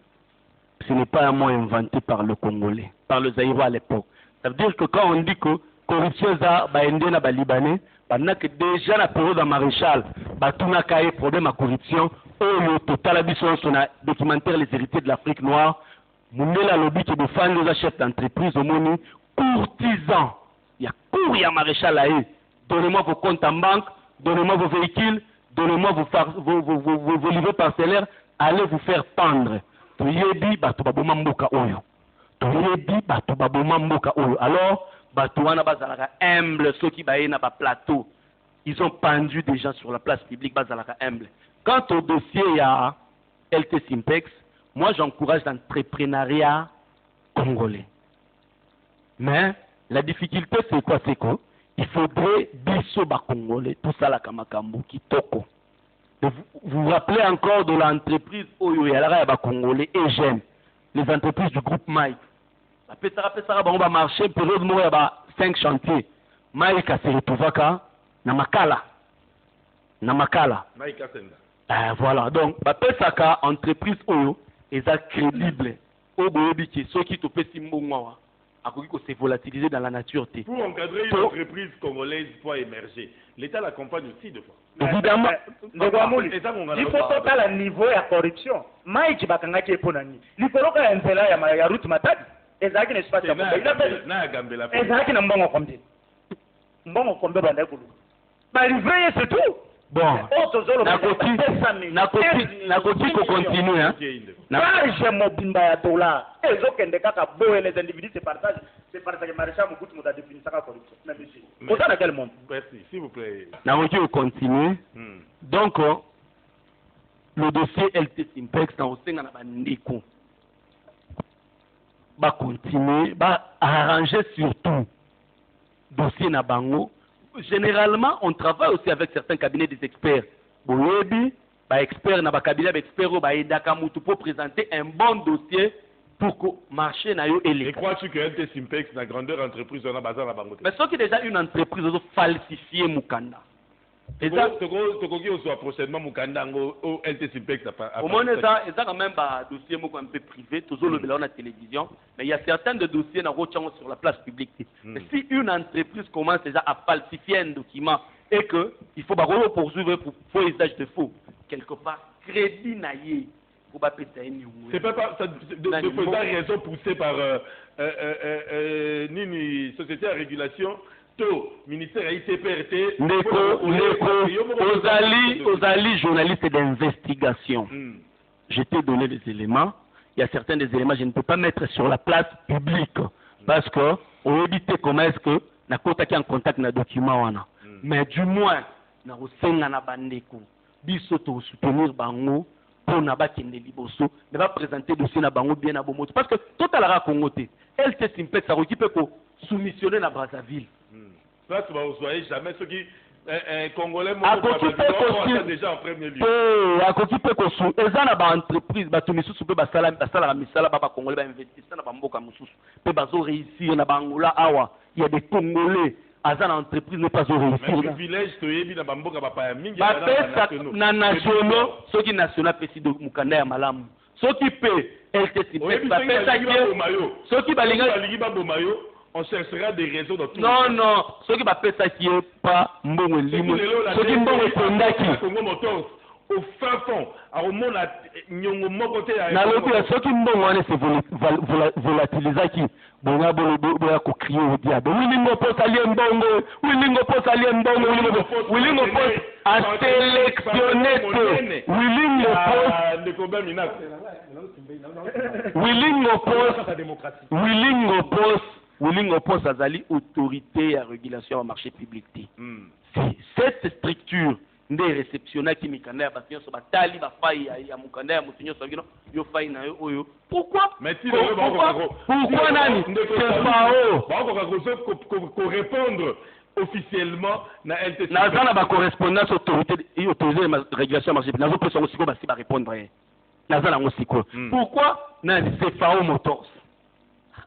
ce n'est pas un mot inventé par le Congolais, par le Zaïrois à l'époque. Ça veut dire que quand on dit que corruption est na Libanais, pendant que déjà la période de maréchal, Batouna Kaye problème à corruption, au total abysson son documentaire Les héritiers de l'Afrique noire, Mounela Lobi qui défend les chefs d'entreprise au monde, courtisans. Il y a cours, il y a maréchal là. Donnez-moi vos comptes en banque, donnez-moi vos véhicules, donnez-moi vos livrets parcellaires, allez vous faire pendre. Toyebi bato baboma mboka oyo. Toyebi bato baboma mboka oyo. Alors, bato wana bazalaka humble, ceux qui baye na ba plateau. Ils ont pendu des gens sur la place publique, bazalaka humble. Quant au dossier, il y a LT Simpex, moi j'encourage l'entrepreneuriat congolais. Mais la difficulté c'est quoi? C'est quoi? Il faudrait biso ba congolais, tout ça la kamakambo kitoko. Vous vous rappelez encore de l'entreprise Oyo Yalara ba congolais et j'aime les entreprises du groupe Mike. La petara ba on va marcher période mo ya ba 5 chantiers. Mike a se retrouvaka na makala. Mike Asenda. Voilà. Donc ba pesaka entreprise Oyo eza crédible. Oboyebi ki soki to pesi mbongwa. Pour volatiliser dans la nature. Pour encadrer une entreprise congolaise pour émerger, l'État l'accompagne aussi de fois. Évidemment. Il faut total à niveau de corruption. Maïki bakangaki eponani. Likoloka ya nzela ya route matadi. Ezaki na espace ya kombe. Na gambela. Ezaki na mbongo kombe. Mbongo kombe banda ekulu. Ba livrer c'est tout. Bon. Nakoti ko continuer hein. J'ai mobimba ya dollar. Ezokende kaka boye les individus se partagent. C'est parce que maréchal Mobutu muta définir ça comme corruption. Même ici. Autant dans quel monde? Merci, s'il vous plaît. Nakoti ko continuer. Donc le dossier LT Simpex na osenga na bandeko. Ba continuer, ba arranger surtout dossier na bango. Généralement, on travaille aussi avec certains cabinets des experts. Boyebi, ba expert na ba cabinet d'experts ba edaka mutu pour présenter un bon dossier pour que marché na yo élé. Et crois-tu que LT Simpex na grandeur entreprise on a bazar na bango? Mais ce qui est déjà une entreprise de falsifier mukanda. Et ça tokoki oso prochainement mukanda ngo au LT Simpex a. Au moins ça quand même ba dossier moko un peu privé, toujours le bilan à la télévision, mais il y a certains de dossiers na rochango sur la place publique. Mais si une entreprise commence déjà à falsifier un document et que il faut poursuivre pour faux usage de faux, quelque part crédit naïe pour pas péter une. C'est pas de raison poussée par Nini société à régulation. Ministère ITPRT, Ozali journaliste d'investigation. Je t'ai donné des éléments. Il y a certains des éléments que je ne peux pas mettre sur la place publique parce que on évite comment est-ce que na kota qui en contact na document wana. Mais du moins na osenga na bandeko biso to soutenir bango pour na ba kende liboso ne va présenter dossier na bango bien na bomoto parce que total la Congoté LT Simpex a occupé ko soumissionner na Brazzaville. Là, tu vas jamais ceux qui Congolais déjà en premier lieu. À côté peut qu'on sous ezana ba entreprise ba tumisu peut ba sala misala ba Congolais ba investir na ba mboka mususu peut bazo réussir na Bangola awa il y a des Congolais azana entreprise ne pas réussir. Mais privilège to yebi na ba mboka ba pa mingi na nationaux ceux qui national président mukanda ya malamu ceux qui peut LTC ba pesa qui ceux qui balinga bomayo on cherchera des raisons dans tout non non ceux qui bappellent ça qui est pas mbongo limo ceux qui mbongo tondaki au fin fond au monde nyongo moko te na lobi ceux qui mbongo wana c'est volatilisaki bonga boya ko crier au diable wilingo posa lié mbongo wilingo posa lié mbongo wilingo posa a sélectionné te wilingo posa wilingo posa Wilingo pose azali autorité à régulation au marché public. Cette structure ne réceptionne qui mikanda ya basiyo so batali ba faille ya mukanda ya mutinyo so ngino yo faille na yo oyo. Pourquoi? Pourquoi nani? C'est FAO. Pour répondre officiellement na LTC. Na zana ba correspondance autorité la régulation au marché public. Nazo pesa ngosiko basi ba répondre. Na zana ngosiko. Pourquoi nani? C'est FAO Motors.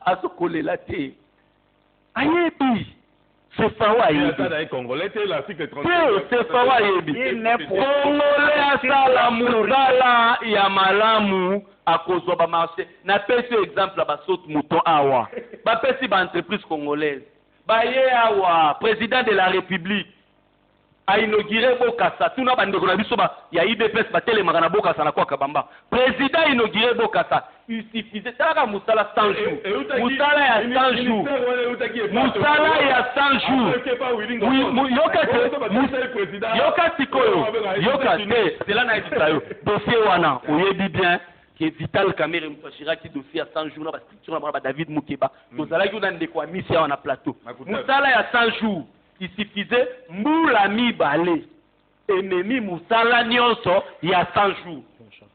Asokolela te ayebi c'est FAO ayebi c'est FAO ayebi Congolais asala musala ya malamu akozwa ba marché na pesi exemple ba saute mouton awa ba pesi ba entreprise congolaise ba ye awa président de la République a inauguré Bokassa tuna bandeko na biso ba ya IDPS batelemaka na Bokassa na kwa Kabamba président inauguré Bokassa il suffisait taka musala 100 jours musala ya 100 jours musala ya 100 jours yoka sikoyo yoka te c'est là na itayo dossier wana oyebi bien que Vital Kamerhe mfashira ki dossier ya 100 jours na ba structure na ba David Mukeba tozalaki na ndeko ya mission na plateau musala ya 100 jours il suffisait mbula mibale enemi musala nyonso ya 100 jours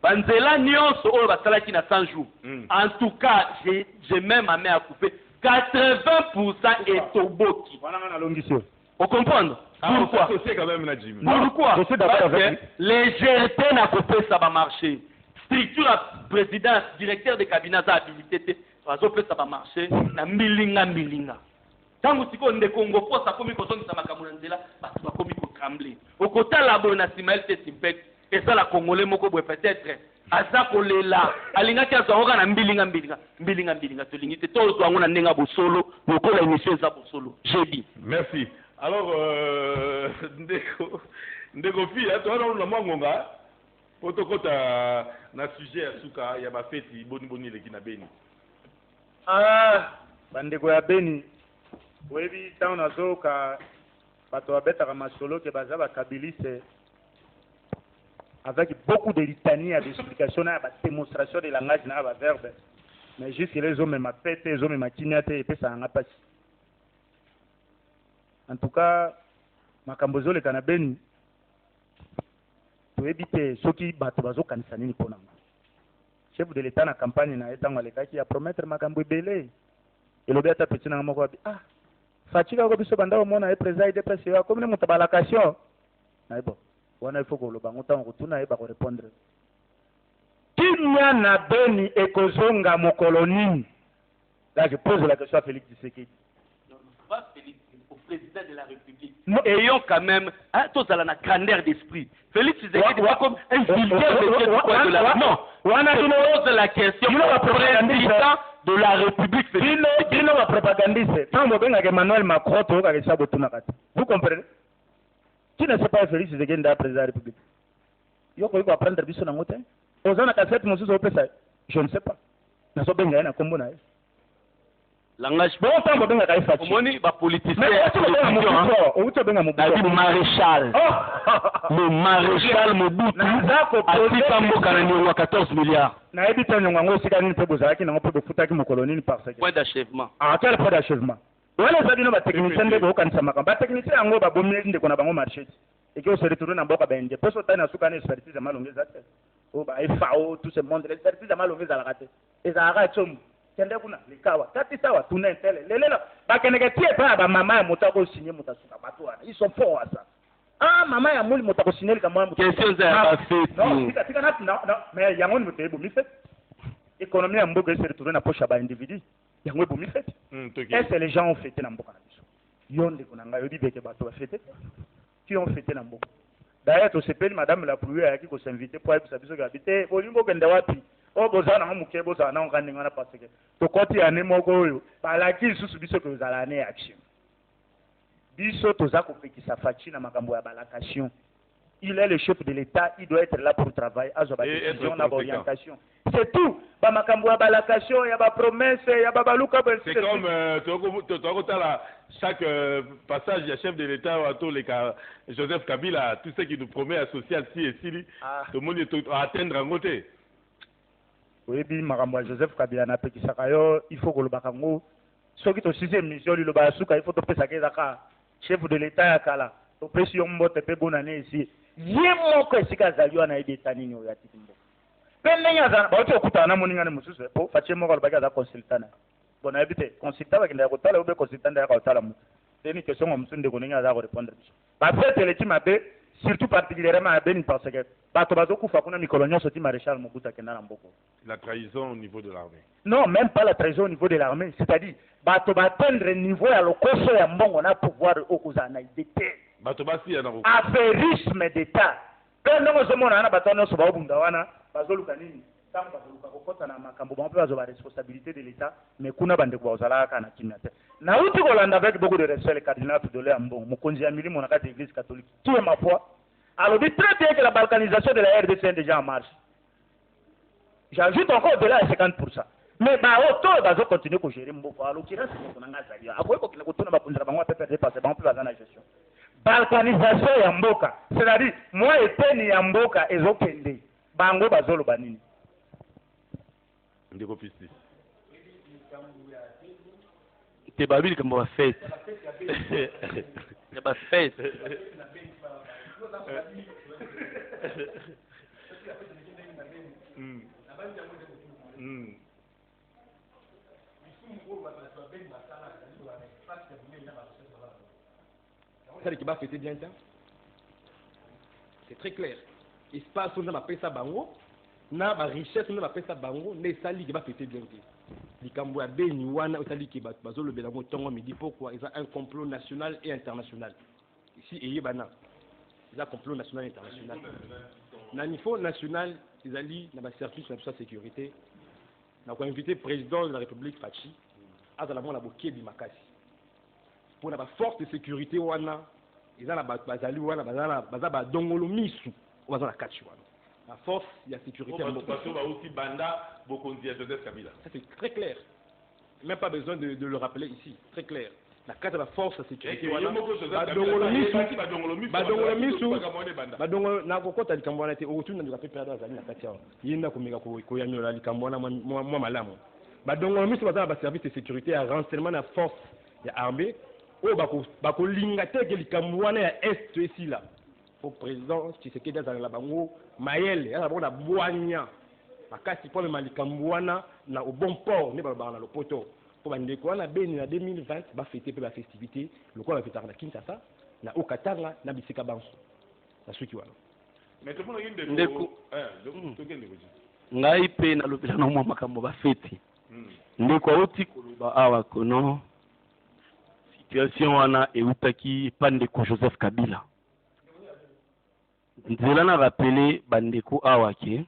banzela nyonso oyo basalaki na 100 jours en tout cas j'ai même à à couper 80% etoboki on comprendre pourquoi parce que légèreté na kopesa ba marché structure président directeur de cabinet za habilité te bazopesa ba marché na milinga tangu siko ndeko ngoposa komi kozongisa makambo na nzela bato bakomi kotremble okotala boye na nsima lte simpek ezala congolais moko boye peut-être aza kolela alingaki azwa oka na mbilinga tolingi te tozwa yango na ndenge ya bosolo lokola émission eza bosolo jeudi. Merci. Alors ndeko fille toana na mwangonga po tokota na sujet ya suka ya bafeti boni eleki na Beni. Bandeko ya Beni webi ntango nazoyoka bato babetaka masolo ke baza bakabilise avec beaucoup de litanie ya d'explication na ya badémonstration de langage na ya baverbe mais jusque là ezomema pe te ezomema kimia te epesaka nga mpasi. En tout cas makambo ezoleka na Beni toyebi te soki bato bazokanisa nini mpo nango. Chef de l'état na campagne na ye ntango alekaki ya promettre makambo ebele elobi ata peti nanga moko abi fatika ko biso banda omona e président de presse ya comme moto ba location na bon wana il faut ko loba ngota ngotuna e ba ko répondre kimya na Beni ekozonga mokolo nini. Là je pose la question à Félix Tshisekedi. Non, pas Félix, au président de la République. Ayons quand même tous à la grandeur d'esprit. Félix Tshisekedi pas comme un vulgaire de la non. Wana pose la question au président de la République. Dino la propagandiste. Tant que Emmanuel Macron toka ke sabo tunakata. Vous comprenez? Qui ne sait pas Félix Tshisekedi da président de la République? Yoko yoko apprendre biso na ngote. Ozana cassette mosusu opesa. Je ne sais pas. Na so benga na kombo na ye. Langage bon temps benga kai fati. Omoni ba politicien ya David Maréchal. Le maréchal Mobutu. Atika mboka na nyonga 14 milliards. Na ebita nyonga ngo sika nini pe bozalaki na pe bofutaki mokoloni parce que point d'achèvement. Quel point d'achèvement? Wala zabino ba technicien de bokanisa makamba. Ba technicien yango ba bomile ndeko na bango marché. Et que se retourner na mboka bende. Peso tana suka na expertise malongeza te. O ba FAO tout ce monde l'expertise malongeza la raté. Ezara tsomu. Kende kuna likawa tati sawa tunentele lelelo bakeneke tie pa ba mama ya mutako signé mutasuka bato wana ils sont forts à ça ah maman ya muli moto akosineli kamwa question za fête non tika na mais yango ni moto ebomi fête économie ya mboka ese retourner na poche ya ba individu yango ebomi fête est-ce que les gens ont fêté na mboka na biso yo ndeko na ngai yo bibeke bato ba fêté qui ont fêté na mboka d'ailleurs to sepeli madame la pluie ayaki ko s'inviter pour ayebisa biso ka bite bolingo kende wapi o bozala nango moke bozala nango kandinga na parce que tokoti ane moko oyo balaki lisusu biso kozala ane ya action biso toza kopekisa faci na makambo ya balakation. Il est le chef de l'État, il doit être là pour travailler, avoir des décisions, avoir orientation. C'est tout. Ba makambo ya balakation, ya ba promesse, ya ba baluka. C'est comme chaque passage, il y a chef de l'État, Joseph Kabila, tout ce qui nous promet à social si et si, tout le monde est à atteindre en côté. Oui, bien, makambo Joseph Kabila na pekisa kayo, il faut que le bakango, ce qui est au 6e mission, il faut que le bakango, chef de l'État ya kala. Oppression mbote pe bonne année ici. Yemo ko sika zaliwa na ide tani nyo ya titimbo. Pendenya za ba oto kuta na moninga ne mususu po fache mo ko ba ka consultana. Bona ebite consultant ba kinda ko tala ube consultant ya ko tala mu. Teni question mo musunde ko ninga za ko répondre. Ba fait le team abe surtout particulièrement à Beni parce que ba to bazo kufa kuna mikolo nyonso ti maréchal Mobutu akenda na mboko. La trahison au niveau de l'armée. Non, même pas la trahison au niveau de l'armée, c'est-à-dire ba to ba atteindre niveau ya lokoso ya mbongo na pouvoir okuzana idete. Affairisme d'État. Quand nous sommes en train de bunda wana bazoluka nini tangu bazoluka kokota na makambo ba mpe la responsabilité de l'État mais kuna bande kwa ozala kana kimate na uti kolanda avec beaucoup de respect le cardinal Tudole Ambongo mokonzi ya milimo na kati église catholique tout est ma foi alors dit très bien que la balkanisation de la RDC est déjà en marche. J'ajoute encore de là à 50%. Mais bah auto bazo continuer ko gérer mboko alors qui reste ko nanga zalia akoy ko kina ko tuna bakunza bango pepe dépasser ba mpe bazana gestion. Balkanisation ya mboka, c'est-à-dire moi epeni ya mboka ezokende bango bazoloba nini ndeko pisti te babili kamba ba fête ya ba fête qui va fêter bien ça. C'est très clair. Espace on a appelé ça bango, na ba richesse on a appelé ça bango, mais ça qui va fêter bien ça. Likambo ya beni wana otali ki bazo le belango tongo midi pourquoi ils ont un complot national et international. Ici et bana. Ils ont un complot national et international. Na niveau national, ils alli na ba service de sécurité. Na ko invité président de la République Fachi à la mona boké bi makasi. Pour la force de sécurité wana ils ont la bazali wana bazaba dongolo misu bazana kachi wana la force de sécurité aussi banda bokonzi Joseph Kabila. Ça c'est très clair, même pas besoin de le rappeler ici, très clair. La carte de la force de sécurité wana badongolo badongolo na kokota likambo wana te otuna ndika pe perdre azali na kati awa yinda komeka ko yanyola likambo wana moi malamu badongolo misu bazana ba service de sécurité ya renseignement na force ya armée o bako linga te ke likambo wana ya est ici là au président Tshisekedi dans la bango mayele ya bona bwanya makasi pour le likambo wana na au bon port ne ba na lopoto pour bande ko na beni na 2020 ba fêter pe ba festivité le quoi ba fêter na Kinshasa na Okatanga na bisika banso na suki wana mais tout le monde yinde ndeko ngai pe na lobela na makambo ba fêter ndeko oti koloba awa kono situation wana eutaki pandeko Joseph Kabila. Nzela na rappelé bandeko awake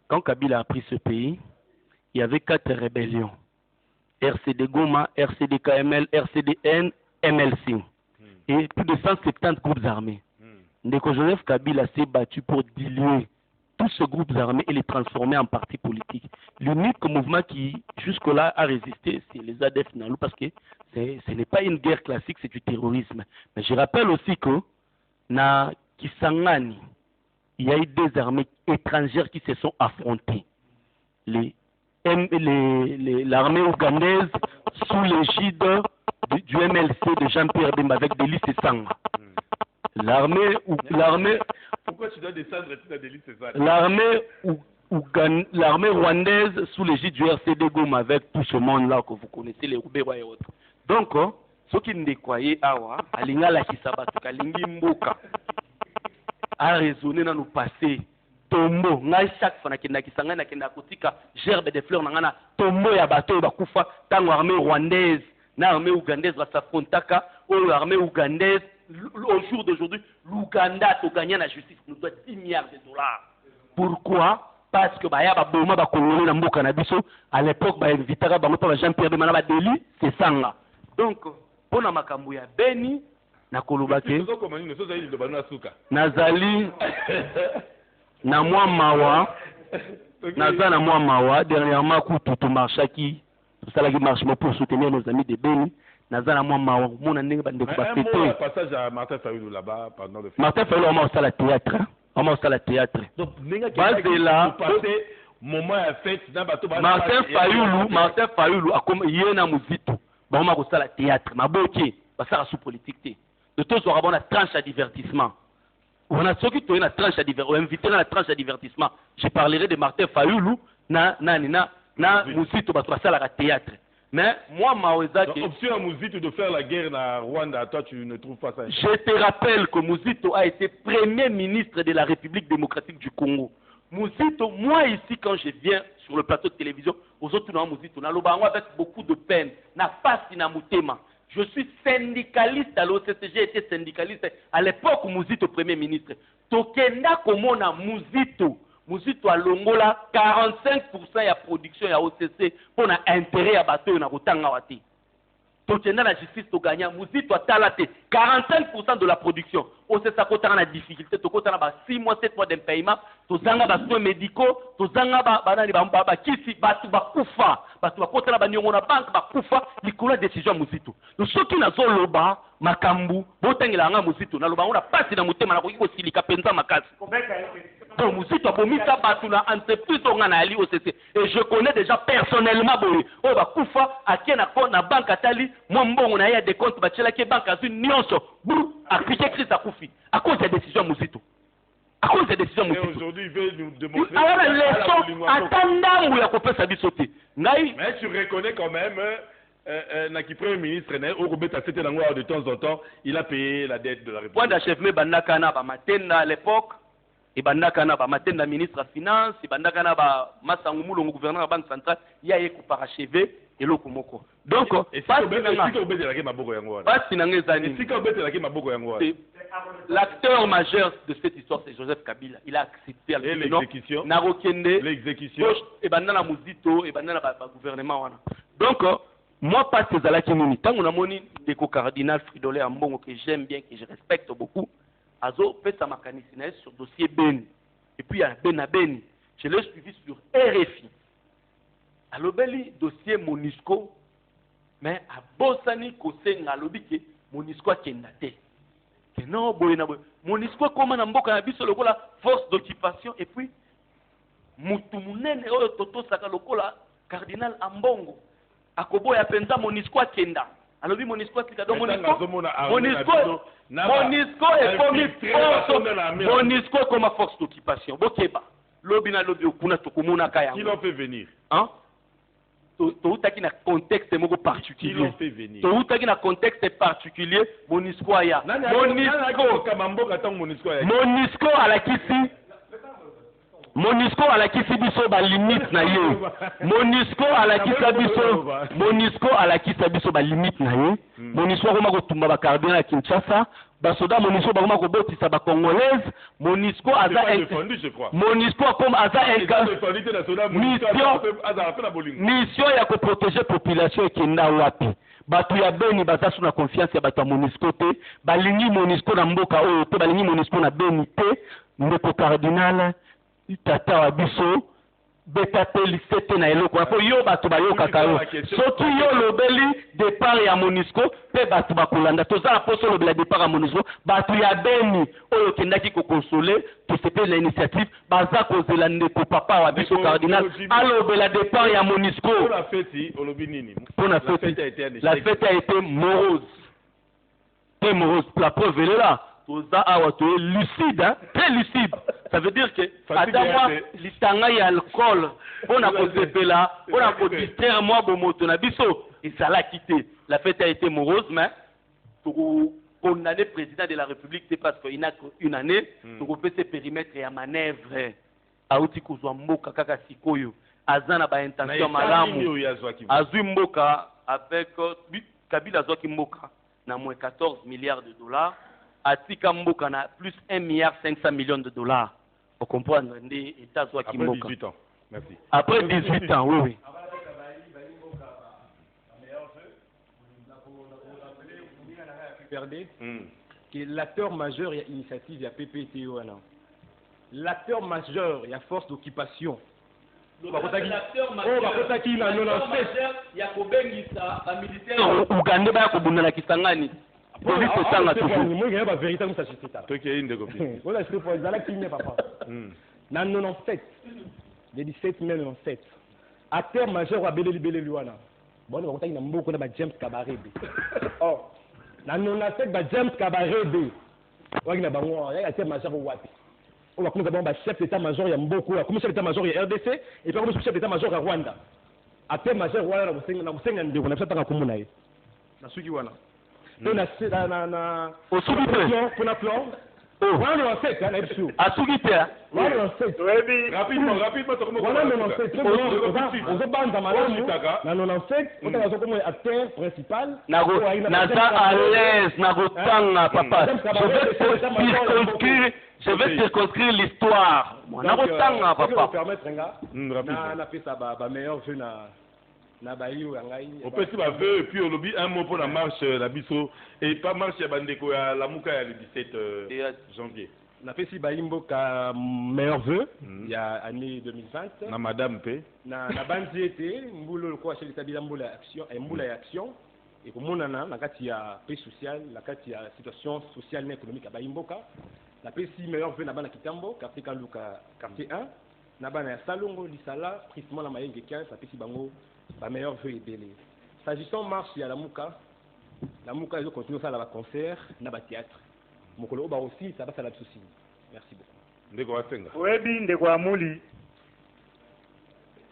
quand Kabila a pris ce pays, il y avait 4 rébellions. RCD Goma, RCD KML, RCDN, MLC. Et plus de 170 groupes armés. Ndeko Joseph Kabila s'est battu pour diluer tous ces groupes armés et les transformer en partis politiques. L'unique mouvement qui jusque-là a résisté, c'est les ADF Nalou, parce que ce n'est pas une guerre classique, c'est du terrorisme. Mais je rappelle aussi que na Kisangani, il y a eu 2 armées étrangères qui se sont affrontées. L'armée ougandaise sous l'égide du MLC de Jean-Pierre Bemba avec Delis et Sanga. L'armée pourquoi tu dois descendre et tu as Delis et Sanga? L'armée rwandaise sous l'égide du RCD Goma avec tout ce monde-là que vous connaissez, les Roubaix et autres. Donc, soki ndeko ye awa alinga lakisa bato kalingi mboka a raisonner na nous passé tombo ngai chaque fois nakendakisa ngai nakenda kotika gerbe de fleurs na ngana tombo ya bato bakufa tango armée rwandaise na armée ougandaise basafrontaka oyo armée ougandaise au jour d'aujourd'hui l'Ouganda to gagner la justice nous doit 10 milliards de dollars. Pourquoi? Parce que baya ba boma ba congolais na mboka na biso à l'époque ba invitera bango pa Jean-Pierre Bemba ba Deli c'est sanga. Donc pona makambo ya Beni na kolobake nazali na mwa mawa naza na mwa mawa dernièrement kutu to marchaki tout ça là qui marche pour soutenir nos amis de Beni naza na mwa mawa mona ndenge ba ndeko ba fêter passage à Martin Fayulu là-bas pendant le Martin Fayulu on a au théâtre. On a le théâtre. Donc, là, moment à fête, Martin Fayulu a comme yena muzito. Ba on a au théâtre. Ma boké, ba ça sous politique. De tous on a une tranche à divertissement. On a ceux qui ont une tranche à divertissement, invité dans la tranche à divertissement. Je parlerai de Martin Fayulu na muzito ba ça la théâtre. Mais moi, Maouezaki... Option à Mouzito de faire la guerre dans Rwanda, toi, tu ne trouves pas ça? Je te rappelle que Mouzito a été premier ministre de la République démocratique du Congo. Mouzito, moi ici, quand je viens sur le plateau de télévision, aux autres, Mouzito, avec beaucoup de peine, n'a pas sinamutema. Je suis syndicaliste à l'OCC, j'ai été syndicaliste à l'époque où Mouzito premier ministre. Tokenda komona Mouzito. Mouzito a longola 45% ya production ya OCC pour na intérêt ya bateau na kotanga wati. Tokenda la justice to gagner Mouzito a talate 45% de la production. OCC a kotanga na difficulté to kotanga ba 6 mois 7 mois d'impayement, to zanga ba soins médicaux, to zanga ba nani ba kisi batu ba kufa, batu ba kotanga ba nyongo na banque ba kufa likola décision Mouzito. Donc soki na zoloba makambu botangela nga Mouzito na loba on a pasi na mutema na ko silika penza makasi. Donc, Mouzito a commis ça dans la entreprise OCC. Et je connais déjà personnellement Boy. Oh, bah, Koufa, à qui na banque Atali, moi, on a des comptes, bah, qui banque à une nyonso, bou, appliqué Christ à Koufi. À cause des décisions Mouzito. À cause des décisions Mouzito. Et aujourd'hui, il veut nous démontrer. Alors, les leçons, attendant où il a coupé sa vie sauter. Mais tu reconnais quand même. Naki Premier ministre, de temps en temps, il a payé la dette de la République. Point d'achèvement, Bandakana, Matenda à l'époque. Et bandakana ba matenda ministre de finance, et bandakana ba masangumulo gouverneur de la banque centrale, il y a eu parachevé et le kumoko. Donc l'acteur majeur de cette histoire c'est Joseph Kabila. Il a accepté l'exécution. L'exécution. Et bandana Mouzito et bandana ba gouvernement. Donc moi pas ces alaki mini. Tant on a moni déco cardinal Fridolin Ambongo que j'aime bien, que je respecte beaucoup. Azo fait sa mécanisme sur dossier Beni. Et puis il y a Beni. Je l'ai suivi sur RFI. À l'obéli dossier Monisco, mais à Bossani Kosenga à l'obéli Monisco a kendate. Non, boyna boy. Monisco comme un amboka na biso lokola force d'occupation et puis mutumunene oyo toto saka lokola cardinal Ambongo. Akobo ya penza Monisco a kenda. Alors oui, Monisco est comme force d'occupation. Bokeba. Lobina lobi okuna tokomona kaya. Qui l'ont fait venir? Hein? Toutaki na contexte moko particulier. Qui l'ont fait venir? Toutaki na contexte particulier, Monisco aya. Monisco à la kisi. Monisco à la kisi biso ba limite na yo. Monisco à la kisa biso. Monisco à la kisa biso ba limite na yo. Monisco koma ko tumba ba cardinal à Kinshasa. Basoda Monisco ba koma ko botisa ba congolaise. Monisco aza Monisco comme aza mission ya ko protéger population ekenda wapi. Batu ya Beni baza suna confiance ya batu ya Monisco te. Balingi Monisco na mboka oyo te balingi Monisco na Beni te. Ndeko cardinal tata wa biso betapeli sete na eloko apo yo bato bayoka kayo soki yo lobeli départ ya Monisco pe bato bakolanda tozala poso lobela départ ya Monisco bato ya Beni oyo kendaki ko consoler to c'était l'initiative baza kozela ndeko papa wa biso cardinal alobela départ ya Monisco pour la fête olobi nini pour la fête a été morose. La preuve est là. toza awa toye lucide, hein? Très lucide. Ça veut dire que ata moi litanga ya alcool mpona kozepela mpona kodistraire moi bomoto na biso ezalaki te. La fête a été morose, mais condamné président de la République, c'est parce qu'il n'a qu'une année, donc peut ce périmètre et à manœuvre. Aouti kozwa mboka kaka sikoyo. Azana ba intention malamu. Azui mboka avec Kabila Zoki mboka na moins 14 milliards de dollars. Atika mboka na plus 1 milliard 500 millions de dollars. Vous comprenez, les États Zoki mboka. Après 18 ans. Merci. Après 18 ans, oui, oui. Que l'acteur majeur il y a initiative il y a PPTO l'acteur majeur il y a force d'occupation L'acteur majeur il y a kobengisa ba militaire Uganda ba kobundana Kisangani. Police sanga tout. Moi il y a pas vérité comme ça c'est ça. Toi qui es une de copines. Voilà c'est pour ça qui n'est papa. Dans 97 le 17 mai 97 acteur majeur wa beleli luana. Bon on va na mboko na ba James Kabarebe. Oh na 97 ba James Kabarebe. Wa na bango ya acteur majeur wapi. On va commencer par chef d'état-major ya mboko, comme chef d'état-major ya RDC et puis comme chef d'état-major ya Rwanda. Acteur majeur wana na musenga ndeko na fata komuna ye. Na suki wana. Na au suki pour na plan. Wana na fait na episode. A suki te. Wana na fait. Rapidement to wana na fait. On va banda malamu. Na 97, on va comme acteur principal. Na za à l'aise na gotanga papa. Je vais circonscrire l'histoire. Na gotanga papa. Permettre na fait ça ba meilleur jeu na bayo ngai. On peut si ba veut et puis au lobby un mot pour la marche la biso et pas marche ya bandeko ya Lamuka ya le 17 janvier. Na fait si baimbo ka meilleur vœu il y a année 2020 na madame P na bandi été mbulo ko chez l'établi mbulo action et mbulo action et ko monana na kati ya paix sociale la kati ya situation sociale et économique à baimboka la paix si meilleur vœu na bana kitambo quartier Kaluka quartier 1 na bana ya Salongo Lisala tristement la mayenge 15 la paix si bango ba meilleur vœu et belé s'agissant marche ya Lamuka ils continuent ça la concert na ba théâtre mokolo ba aussi ça va faire la souci. Merci beaucoup. Ndeko wasenga. Webi ndeko amuli.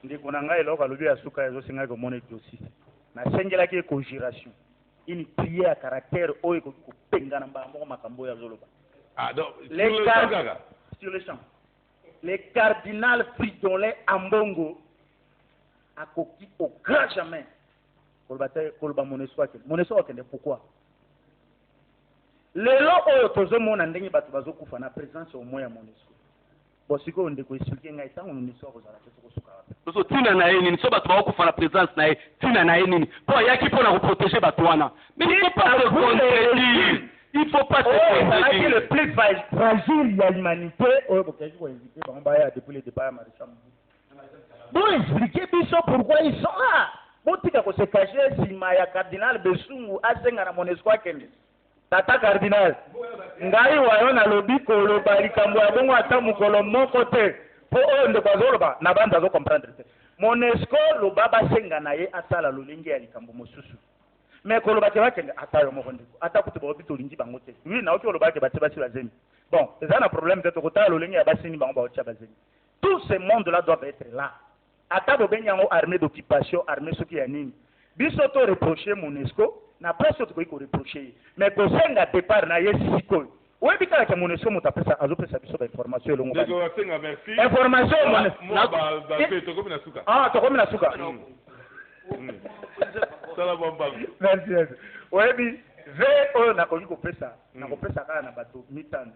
Ndeko nanga eloko alobi asuka ezo singa ko mona dossier. Na sengela ki conjuration. Une prière à caractère oyo ko penga na mbambo makambo ya zoloba. Ah donc sur le champ. Les cardinal Fridolin Ambongo a coquille au grand jamais. Kolba Moneswa kende pourquoi? Lelo oyo tozomona ndenge bato bazokufa na présence au moins ya MONUSCO. Bosiko ndeko expliquer ngai tango MONUSCO kozala te kosuka wapi. Tozo tina na yeni so bato bakufa na présence na ye tina na yeni po yaki pona ko protéger bato wana. Mais il faut pas se contredire. Il faut pas se contredire. Le plus fragile de l'humanité oyo bokaji ko inviter bango baya depuis le départ ya Maréchal Mobutu. Bon expliquer biso pourquoi ils sont là. Botika ko se cacher sima ya cardinal Besungu asenga na MONUSCO akende. Tata cardinal ngai wayo na lobi koloba likambo ya bongo ata mokolo moko te po oyo ndeko azoloba na banda azo comprendre te MONUSCO loba basenga na ye asala lolenge ya likambo mosusu mais koloba te bakende ata yo moko ndeko ata kutu baobi tolingi bango te oui naoki oloba ke bati basi bazemi bon eza na problème te tokotala lolenge ya basini bango baotia bazemi tout ce monde là doit être là ata bobengi yango armée d'occupation armée soki ya nini biso to reprocher MONUSCO na presse to ko reprocher mais ko senga départ na yesi sikoyo webi kala ke MONUSCO mutapesa azopesa biso ba information longo ndeko wasenga merci information na ba to komi na suka to komi na suka sala bomba merci webi ve oyo na ko pesa na ko pesa kala na bato mitano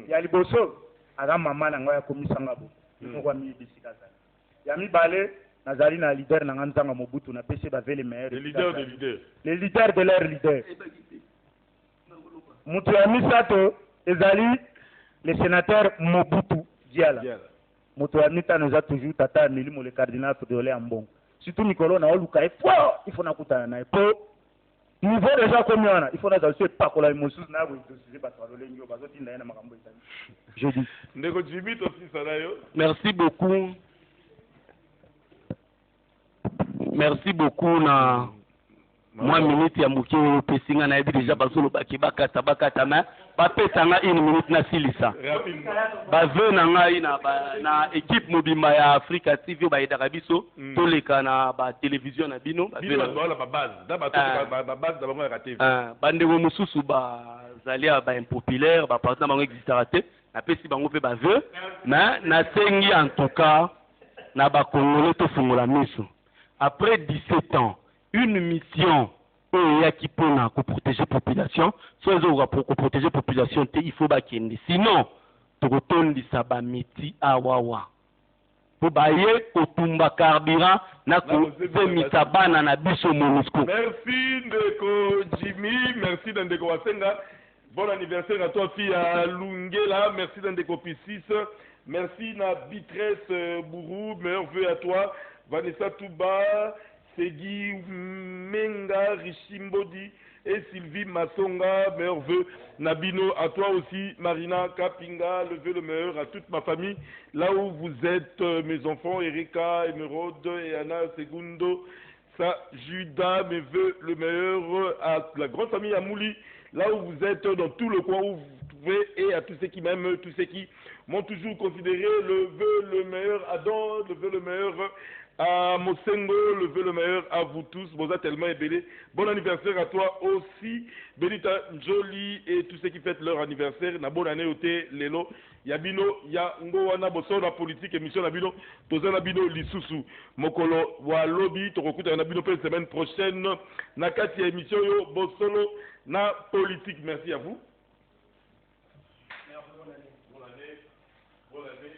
ya liboso aga mama na ngoya komisanga bo ngwa mi bisika sana ya mibale nazali na leader na nganzanga Mobutu na pese ba vele meilleur les leaders de leur leader mutu ya misato ezali le sénateur Mobutu Diala mutu ya mitano eza toujours tata Nelimo le cardinal Fridolin Ambongo surtout Nicolas na oluka il faut nakutana na po niveau déjà comme yana il faut nazali se pakola emosus na ko dosier bato lolengi bazotinda na makambo etani je dis ndeko jibito sisana yo merci beaucoup. Merci beaucoup na moi minute ya moke oyo pesinga na yebi déjà bazolobaki bakata mais bapesanga 1 minute na silisa baveu na ngai na équipe mobimba ya Africa TV bayedaka biso toleka na batelevizio na bino bandeko mosusu bazali ya baimpopulaire bapartena bango existaka te napesi bango mpe baveu mais nasengi en tout cas na bakongole tofungola miso après 17 ans une mission qui pour protéger la population, soit pour protéger la population, il faut bakende. Sinon, tu retournes ça ba meti awawa. Pour bailler kotumba carburant na ko mitabana na biso MONUSCO. Merci Ndeko Jimmy, merci Ndeko Wasenga. Bon anniversaire à toi fille à Lungela, merci Ndeko Piscis. Merci na Bitresse Bourou, meilleurs vœux à toi. Vanessa Touba, Segui Menga, Rishimbodi et Sylvie Masonga, meilleurs vœux. Nabino, à toi aussi, Marina Kapinga, le vœu le meilleur à toute ma famille. Là où vous êtes, mes enfants, Erika, Emeraude et Anna Segundo, Judas, mes vœux le meilleur à la grande famille Amouli. Là où vous êtes, dans tout le coin où vous pouvez, et à tous ceux qui m'aiment, tous ceux qui m'ont toujours considéré, le vœu le meilleur à Don, le vœu le meilleur à Mosengo, le vœu le meilleur à vous tous. Boza tellement ébélé. Bon anniversaire à toi aussi, Benita Jolie et tous ceux qui fêtent leur anniversaire. Na bonne année au thé, Lelo. Yabino, ya ngowana boso la politique émission Nabino, toza Nabino lisusu. Mokolo wa lobby, tokokuta Nabino pour la semaine prochaine. Nakati émission yo bosolo na politique. Merci à vous. Bonne année. Bonne année. Bonne année.